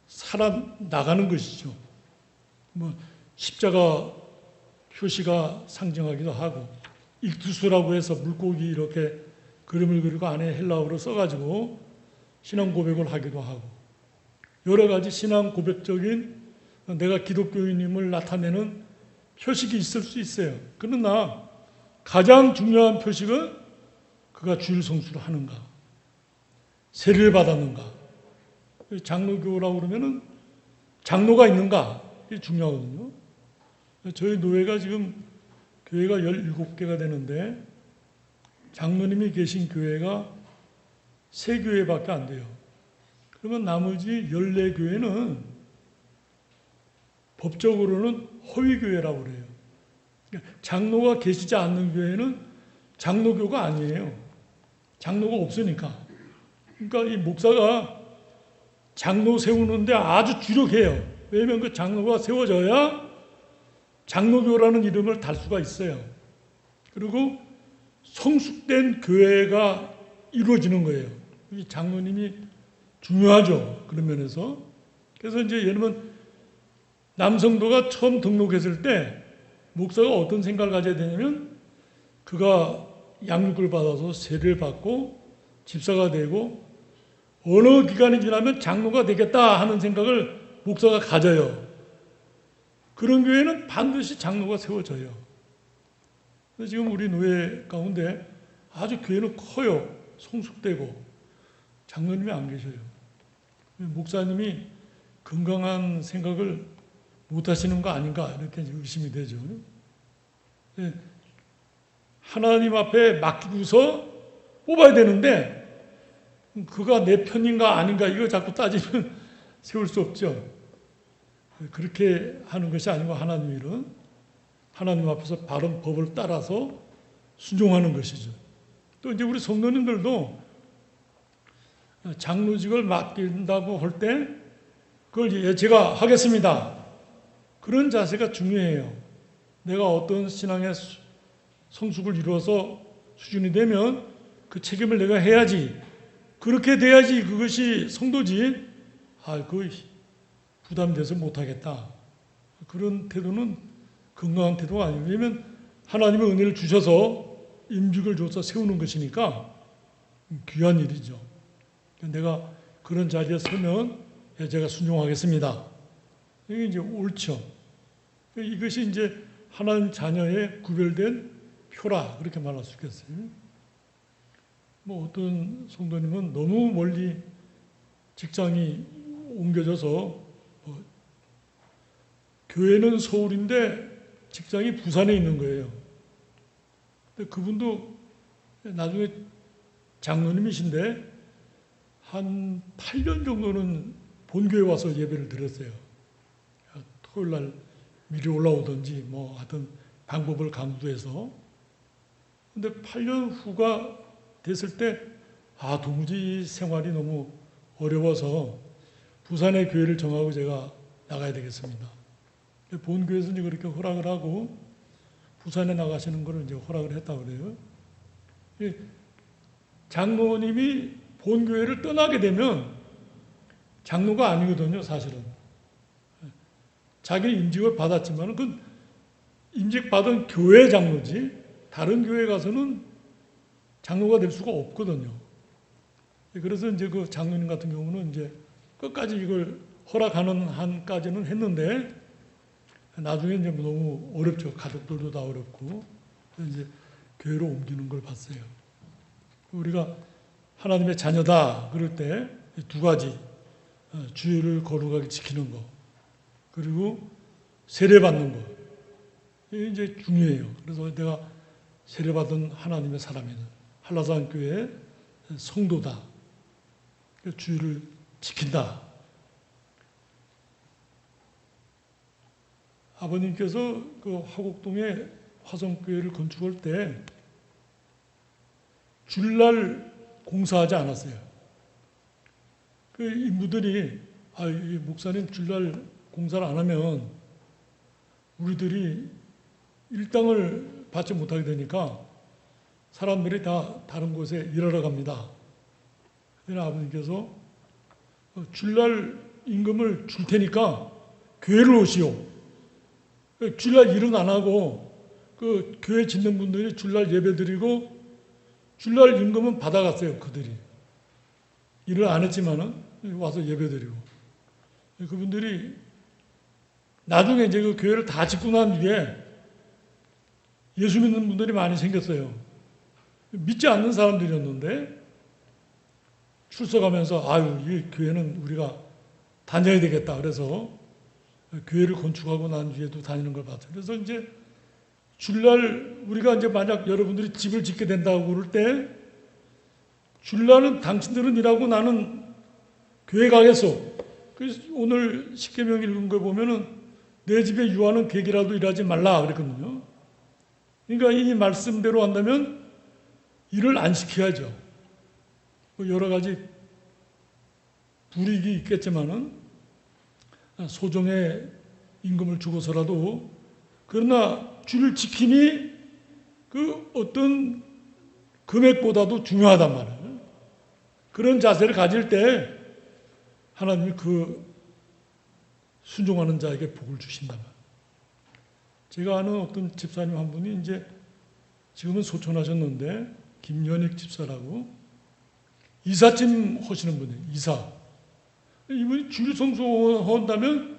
Speaker 1: 살아 나가는 것이죠. 십자가 표시가 상징하기도 하고 익투스라고 해서 물고기 이렇게 그림을 그리고 안에 헬라어로 써가지고 신앙 고백을 하기도 하고 여러 가지 신앙 고백적인 내가 기독교인임을 나타내는 표식이 있을 수 있어요. 그러나 가장 중요한 표식은 그가 주일 성수를 하는가, 세례를 받았는가, 장로교라고 그러면은 장로가 있는가 이게 중요하거든요. 저희 노회가 지금 교회가 17개가 되는데 장로님이 계신 교회가 3교회밖에 안 돼요. 그러면 나머지 14교회는 법적으로는 허위교회라고 그래요. 장로가 계시지 않는 교회는 장로교가 아니에요. 장로가 없으니까. 그러니까 이 목사가 장로 세우는데 아주 주력해요. 왜냐하면 그 장로가 세워져야 장로교라는 이름을 달 수가 있어요. 그리고 성숙된 교회가 이루어지는 거예요. 이 장로님이 중요하죠. 그런 면에서. 그래서 이제 예를 들면 남성도가 처음 등록했을 때 목사가 어떤 생각을 가져야 되냐면 그가 양육을 받아서 세례를 받고 집사가 되고 어느 기간이 지나면 장로가 되겠다 하는 생각을 목사가 가져요. 그런 교회는 반드시 장로가 세워져요. 그래서 지금 우리 노예 가운데 아주 교회는 커요. 성숙되고 장로님이 안 계셔요. 목사님이 건강한 생각을 못 하시는 거 아닌가 이렇게 의심이 되죠. 하나님 앞에 맡기고서 뽑아야 되는데 그가 내 편인가 아닌가 이거 자꾸 따지면 세울 수 없죠. 그렇게 하는 것이 아니고 하나님 앞에서 바른 법을 따라서 순종하는 것이죠. 또 이제 우리 성도님들도 장로직을 맡긴다고 할 때 그걸 제가 하겠습니다. 그런 자세가 중요해요. 내가 어떤 신앙의 성숙을 이루어서 수준이 되면 그 책임을 내가 해야지. 그렇게 돼야지 그것이 성도지. 그 부담돼서 못하겠다. 그런 태도는 건강한 태도가 아니에요. 왜냐하면 하나님의 은혜를 주셔서 임직을 줘서 세우는 것이니까 귀한 일이죠. 내가 그런 자리에 서면 제가 순종하겠습니다. 이게 이제 옳죠. 이것이 이제 하나님 자녀의 구별된 표라 그렇게 말할 수 있겠어요. 뭐 어떤 성도님은 너무 멀리 직장이 옮겨져서 교회는 서울인데 직장이 부산에 있는 거예요. 근데 그분도 나중에 장로님이신데 한 8년 정도는 본교회 와서 예배를 드렸어요. 토요일 날 미리 올라오든지 뭐 하여튼 방법을 강구해서. 근데 8년 후가 됐을 때 도무지 생활이 너무 어려워서 부산의 교회를 정하고 제가 나가야 되겠습니다. 본교회에서 이제 그렇게 허락을 하고 부산에 나가시는 것을 이제 허락을 했다고 그래요. 장로님이 본교회를 떠나게 되면 장로가 아니거든요, 사실은. 자기 임직을 받았지만 그 임직 받은 교회 장로지 다른 교회 가서는 장로가 될 수가 없거든요. 그래서 이제 그 장로님 같은 경우는 이제 끝까지 이걸 허락하는 한까지는 했는데 나중에 이제 너무 어렵죠. 가족들도 다 어렵고 이제 교회로 옮기는 걸 봤어요. 우리가 하나님의 자녀다 그럴 때 두 가지 주의를 거룩하게 지키는 거 그리고 세례 받는 거 이게 이제 중요해요. 그래서 내가 세례 받은 하나님의 사람이다. 한라산 교회 성도다. 주의를 지킨다. 아버님께서 그 화곡동에 화성교회를 건축할 때 줄날 공사하지 않았어요. 그 인부들이 이 목사님 줄날 공사를 안 하면 우리들이 일당을 받지 못하게 되니까 사람들이 다 다른 곳에 일하러 갑니다. 그래서 아버님께서 줄날 임금을 줄 테니까 교회를 오시오. 줄날 일은 안 하고 그 교회 짓는 분들이 줄날 예배 드리고 줄날 임금은 받아갔어요. 그들이 일을 안 했지만은 와서 예배 드리고 그분들이 나중에 이제 그 교회를 다 짓고 난 뒤에 예수 믿는 분들이 많이 생겼어요. 믿지 않는 사람들이었는데 출석하면서 이 교회는 우리가 다녀야 되겠다. 그래서 교회를 건축하고 난 뒤에도 다니는 걸 봤어요. 그래서 이제 줄날 우리가 이제 만약 여러분들이 집을 짓게 된다고 그럴 때 줄날은 당신들은 일하고 나는 교회 가겠소. 그래서 오늘 십계명 읽은 거 보면은 내 집에 유하는 객이라도 일하지 말라 그랬거든요. 그러니까 이 말씀대로 한다면 일을 안 시켜야죠. 여러 가지 불이익이 있겠지만은 소정의 임금을 주고서라도 그러나 주를 지킴이 그 어떤 금액보다도 중요하단 말이에요. 그런 자세를 가질 때 하나님이 그 순종하는 자에게 복을 주신다면, 제가 아는 어떤 집사님 한 분이 이제 지금은 소천하셨는데 김연익 집사라고 이삿짐 하시는 분이에요. 이사. 이분이 주일 성수한다면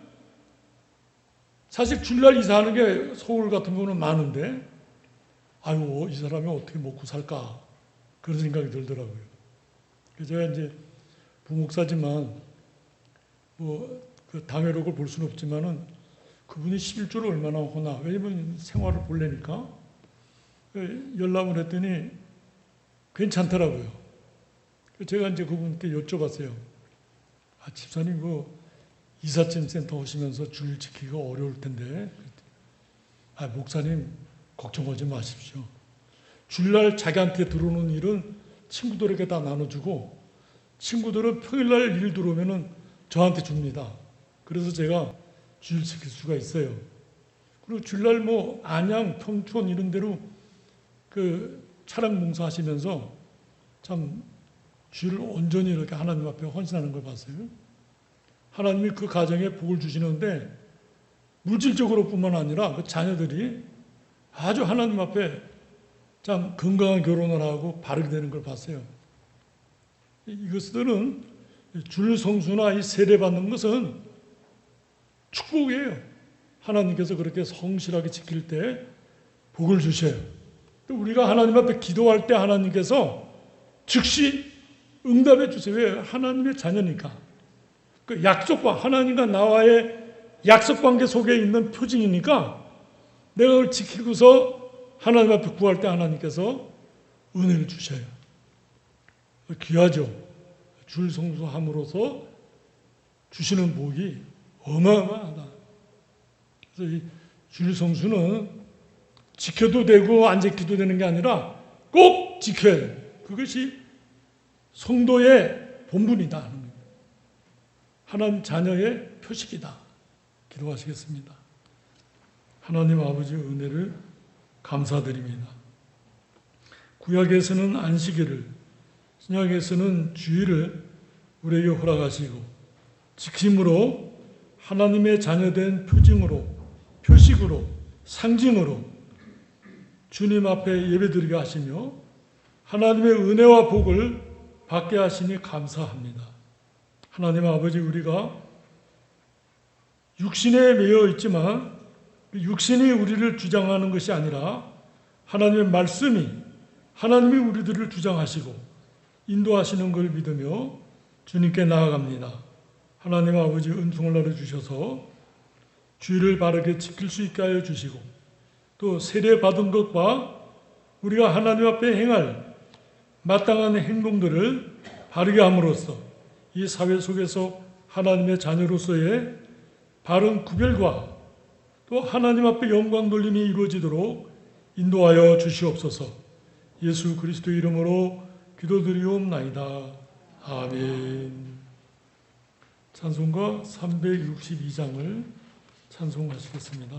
Speaker 1: 사실 주일날 이사하는 게 서울 같은 경우는 많은데 아유 이 사람이 어떻게 먹고 살까 그런 생각이 들더라고요. 그래서 제가 이제 부목사지만 그 당회록을 볼 수는 없지만은 그분이 11조를 얼마나 하나, 왜냐면 생활을 보려니까 연락을 했더니 괜찮더라고요. 제가 이제 그분께 여쭤봤어요. 아, 집사님 이삿짐 센터 오시면서 주일 지키기가 어려울 텐데. 아, 목사님 걱정하지 마십시오. 주일날 자기한테 들어오는 일은 친구들에게 다 나눠주고 친구들은 평일날 일 들어오면은 저한테 줍니다. 그래서 제가 주일 지킬 수가 있어요. 그리고 주일날 안양, 평촌 이런 데로 그 차량 봉사하시면서 참 주일을 온전히 이렇게 하나님 앞에 헌신하는 걸 봤어요. 하나님이 그 가정에 복을 주시는데 물질적으로뿐만 아니라 그 자녀들이 아주 하나님 앞에 참 건강한 결혼을 하고 바르게 되는 걸 봤어요. 이것들은 주일 성수나 이 세례 받는 것은 축복이에요. 하나님께서 그렇게 성실하게 지킬 때 복을 주셔요. 또 우리가 하나님 앞에 기도할 때 하나님께서 즉시 응답해 주세요. 왜? 하나님의 자녀니까. 그 약속과 하나님과 나와의 약속 관계 속에 있는 표징이니까 내가 그걸 지키고서 하나님 앞에 구할 때 하나님께서 은혜를 주셔요. 귀하죠. 주일 성수함으로써 주시는 복이 어마어마하다. 그래서 이 주일 성수는 지켜도 되고 안 지켜도 되는 게 아니라 꼭 지켜야 돼요. 그것이 성도의 본분이다 하는 겁니다. 하나님 자녀의 표식이다. 기도하시겠습니다. 하나님 아버지의 은혜를 감사드립니다. 구약에서는 안식일을, 신약에서는 주일을 우리에게 허락하시고 지킴으로 하나님의 자녀된 표징으로, 표식으로, 상징으로 주님 앞에 예배드리게 하시며 하나님의 은혜와 복을 받게 하시니 감사합니다. 하나님 아버지, 우리가 육신에 매여 있지만 육신이 우리를 주장하는 것이 아니라 하나님의 말씀이 하나님이 우리들을 주장하시고 인도하시는 걸 믿으며 주님께 나아갑니다. 하나님 아버지, 은총을 나눠주셔서 주일을 바르게 지킬 수 있게 하여 주시고 또 세례 받은 것과 우리가 하나님 앞에 행할 마땅한 행동들을 바르게 함으로써 이 사회 속에서 하나님의 자녀로서의 바른 구별과 또 하나님 앞에 영광 돌림이 이루어지도록 인도하여 주시옵소서. 예수 그리스도 이름으로 기도드리옵나이다. 아멘. 찬송가 362장을 찬송하시겠습니다.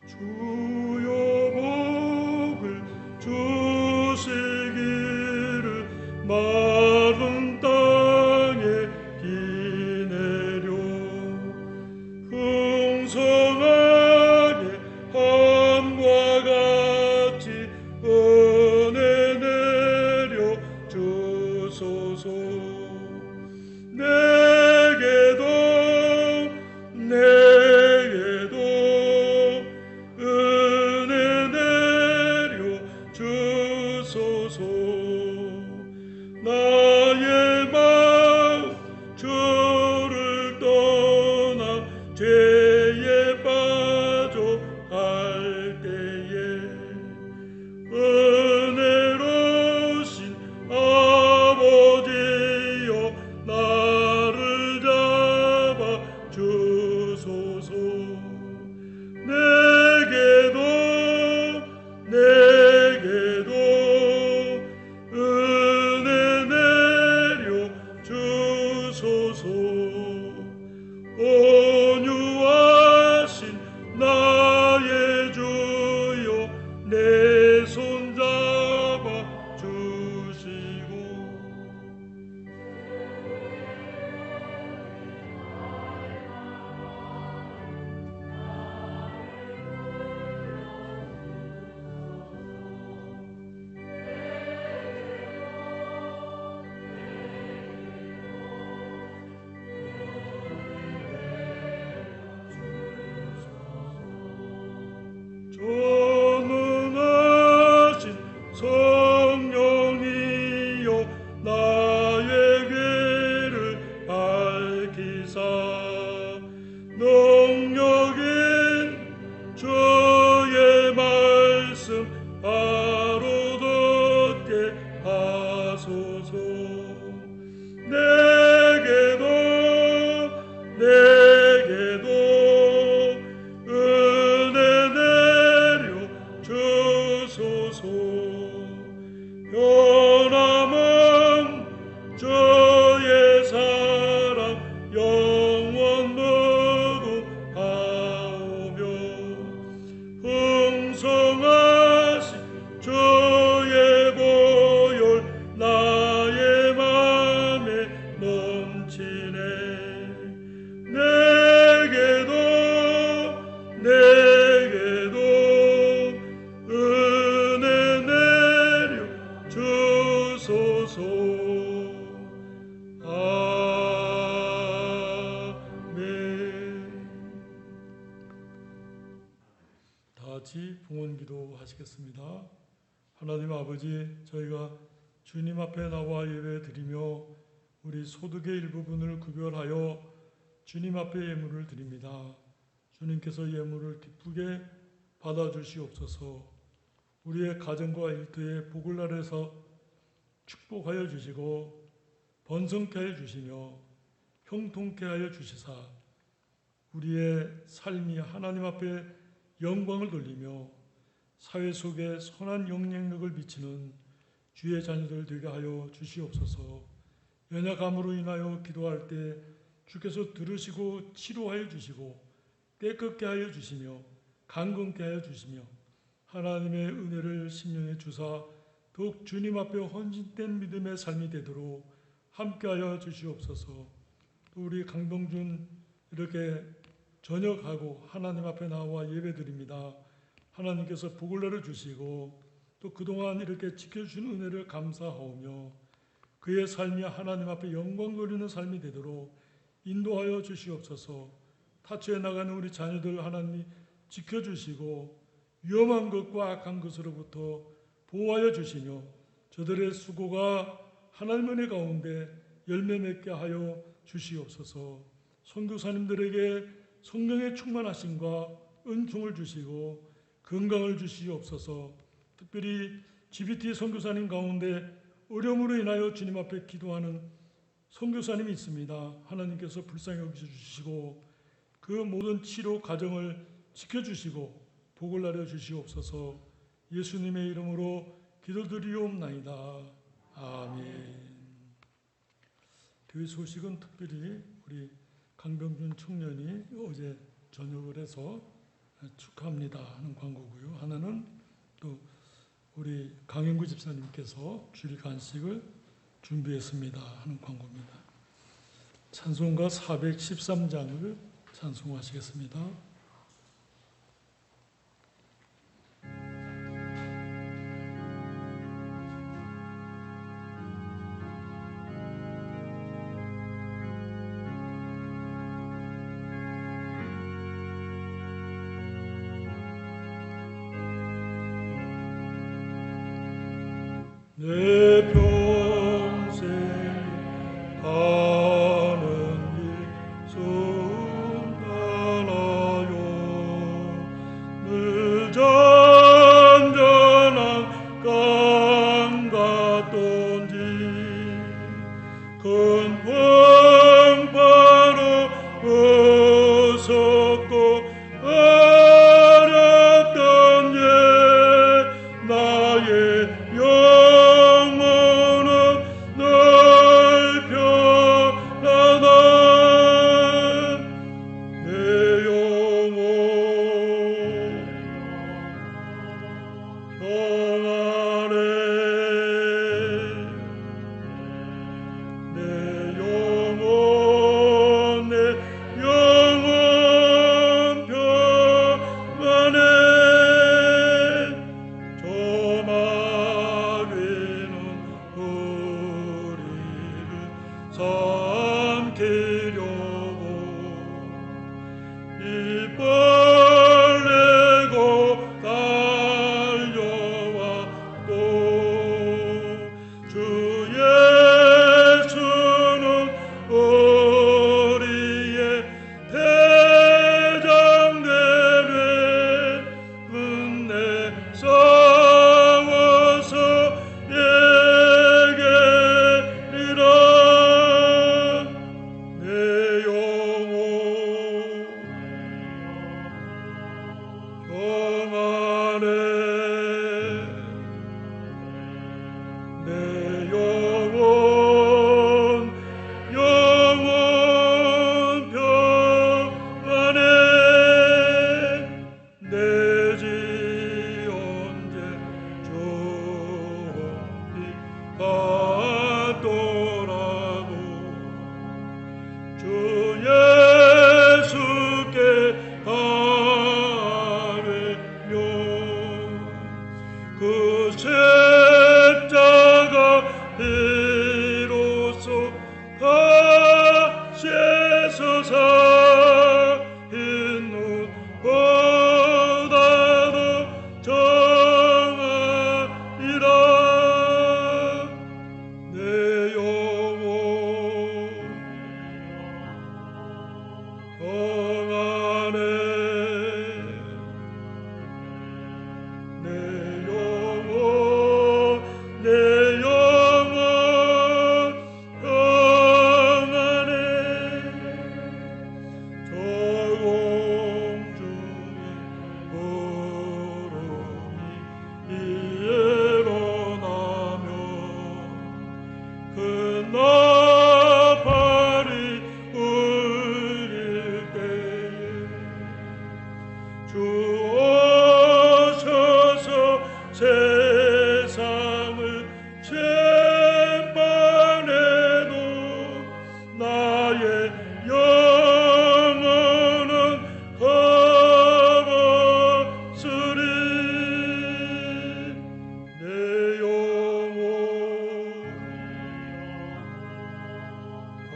Speaker 1: 주여 복을 주시기를 마른 땅에 비 내려 풍성하게 주소서. 온유하신 나의 주여 내 손 잡아 주시고 전능하신 성령이여 나의 괴를 밝히사 능력인 주의 말씀 바로 듣게 하소서. 내게도 은혜 내려 주소서. 변함은 주의 사랑 영원 무궁하오며 풍성하신 주의 보혈 나의 맘에 넘치네. 내게도 은혜 내려 주소서. 아멘. 다 같이 봉헌기도 하시겠습니다. 하나님 아버지, 저희가 주님 앞에 나와 예배 드리며 우리 소득의 일부분을 구별하여 주님 앞에 예물을 드립니다. 주님께서 예물을 기쁘게 받아주시옵소서. 우리의 가정과 일터에 복을 나래서 축복하여 주시고 번성케 하여 주시며 형통케 하여 주시사 우리의 삶이 하나님 앞에 영광을 돌리며 사회 속에 선한 영향력을 미치는 주의 자녀들 되게 하여 주시옵소서. 연약함으로 인하여 기도할 때 주께서 들으시고 치료하여 주시고 깨끗게 하여 주시며 강건케 하여 주시며 하나님의 은혜를 심령에 주사 더욱 주님 앞에 헌신된 믿음의 삶이 되도록 함께하여 주시옵소서. 또 우리 강동준 이렇게 전역하고 하나님 앞에 나와 예배드립니다. 하나님께서 복을 내려주시고 또 그동안 이렇게 지켜주신 은혜를 감사하오며 그의 삶이 하나님 앞에 영광 돌리는 삶이 되도록 인도하여 주시옵소서. 타치해 나가는 우리 자녀들 하나님 지켜주시고 위험한 것과 악한 것으로부터 보호하여 주시며 저들의 수고가 하나님 은혜 가운데 열매 맺게 하여 주시옵소서. 선교사님들에게 성령의 충만하심과 은총을 주시고 건강을 주시옵소서. 특별히 GBT 선교사님 가운데 어려움으로 인하여 주님 앞에 기도하는 선교사님이 있습니다. 하나님께서 불쌍히 여기주시고 그 모든 치료 과정을 지켜주시고 복을 나려 주시옵소서. 예수님의 이름으로 기도드리옵나이다. 아멘. 교회 소식은 특별히 우리 강병준 청년이 어제 전역을 해서 축하합니다 하는 광고고요. 하나는 또 우리 강영구 집사님께서 주일 간식을 준비했습니다 하는 광고입니다. 찬송가 413장을 찬송하시겠습니다. 내 평생 가는 길 순탄하여 늘 잔잔한 강 같던지 큰 풍파로 무섭고 어렵던 예 나의 영혼 예수께 아뢰며 그 십자가 비로소 다시 세상의 눈보다도 정하리라. 내 영혼 평안해. 내 영혼 평안해. 저공 중에 구름이 이에로 나며 그 나팔이 울릴 때에 주 오셔서 세상을 재판해도 나의 영혼은 겁없으리. 내 영혼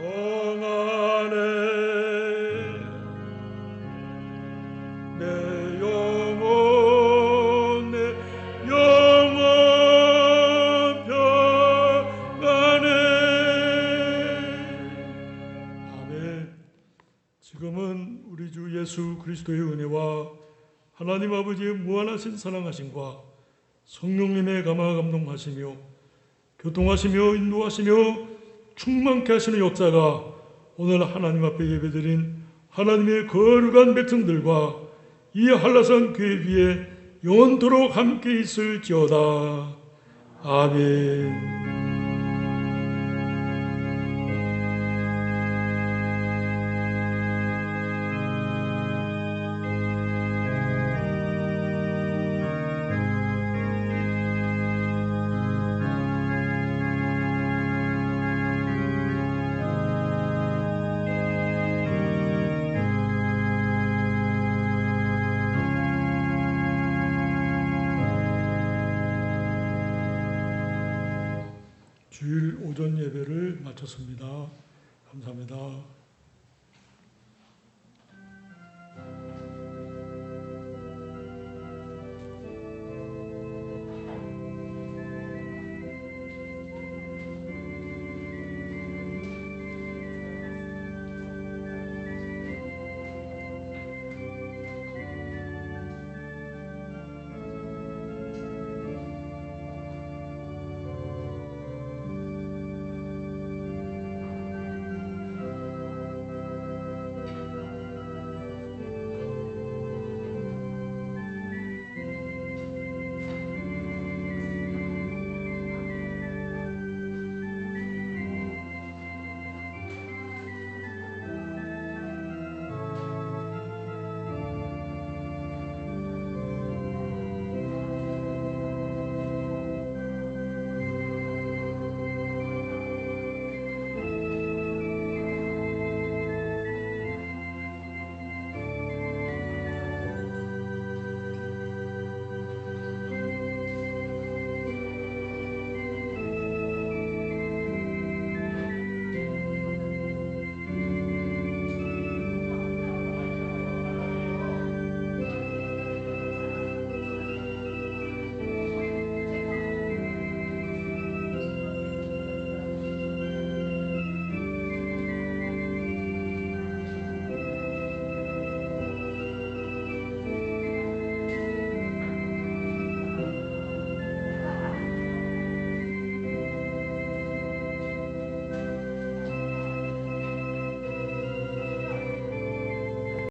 Speaker 1: 평안해. 내 영혼 평안해. 아멘. 지금은 우리 주 예수 그리스도의 은혜와 하나님 아버지의 무한하신 사랑하심과 성령님의 감화 감동하시며 교통하시며 인도하시며 충만케 하시는 역사가 오늘 하나님 앞에 예배드린 하나님의 거룩한 백성들과 이 한라산 교회 위에 영원토록 함께 있을지어다. 아멘. 주일 오전 예배를 마쳤습니다. 감사합니다.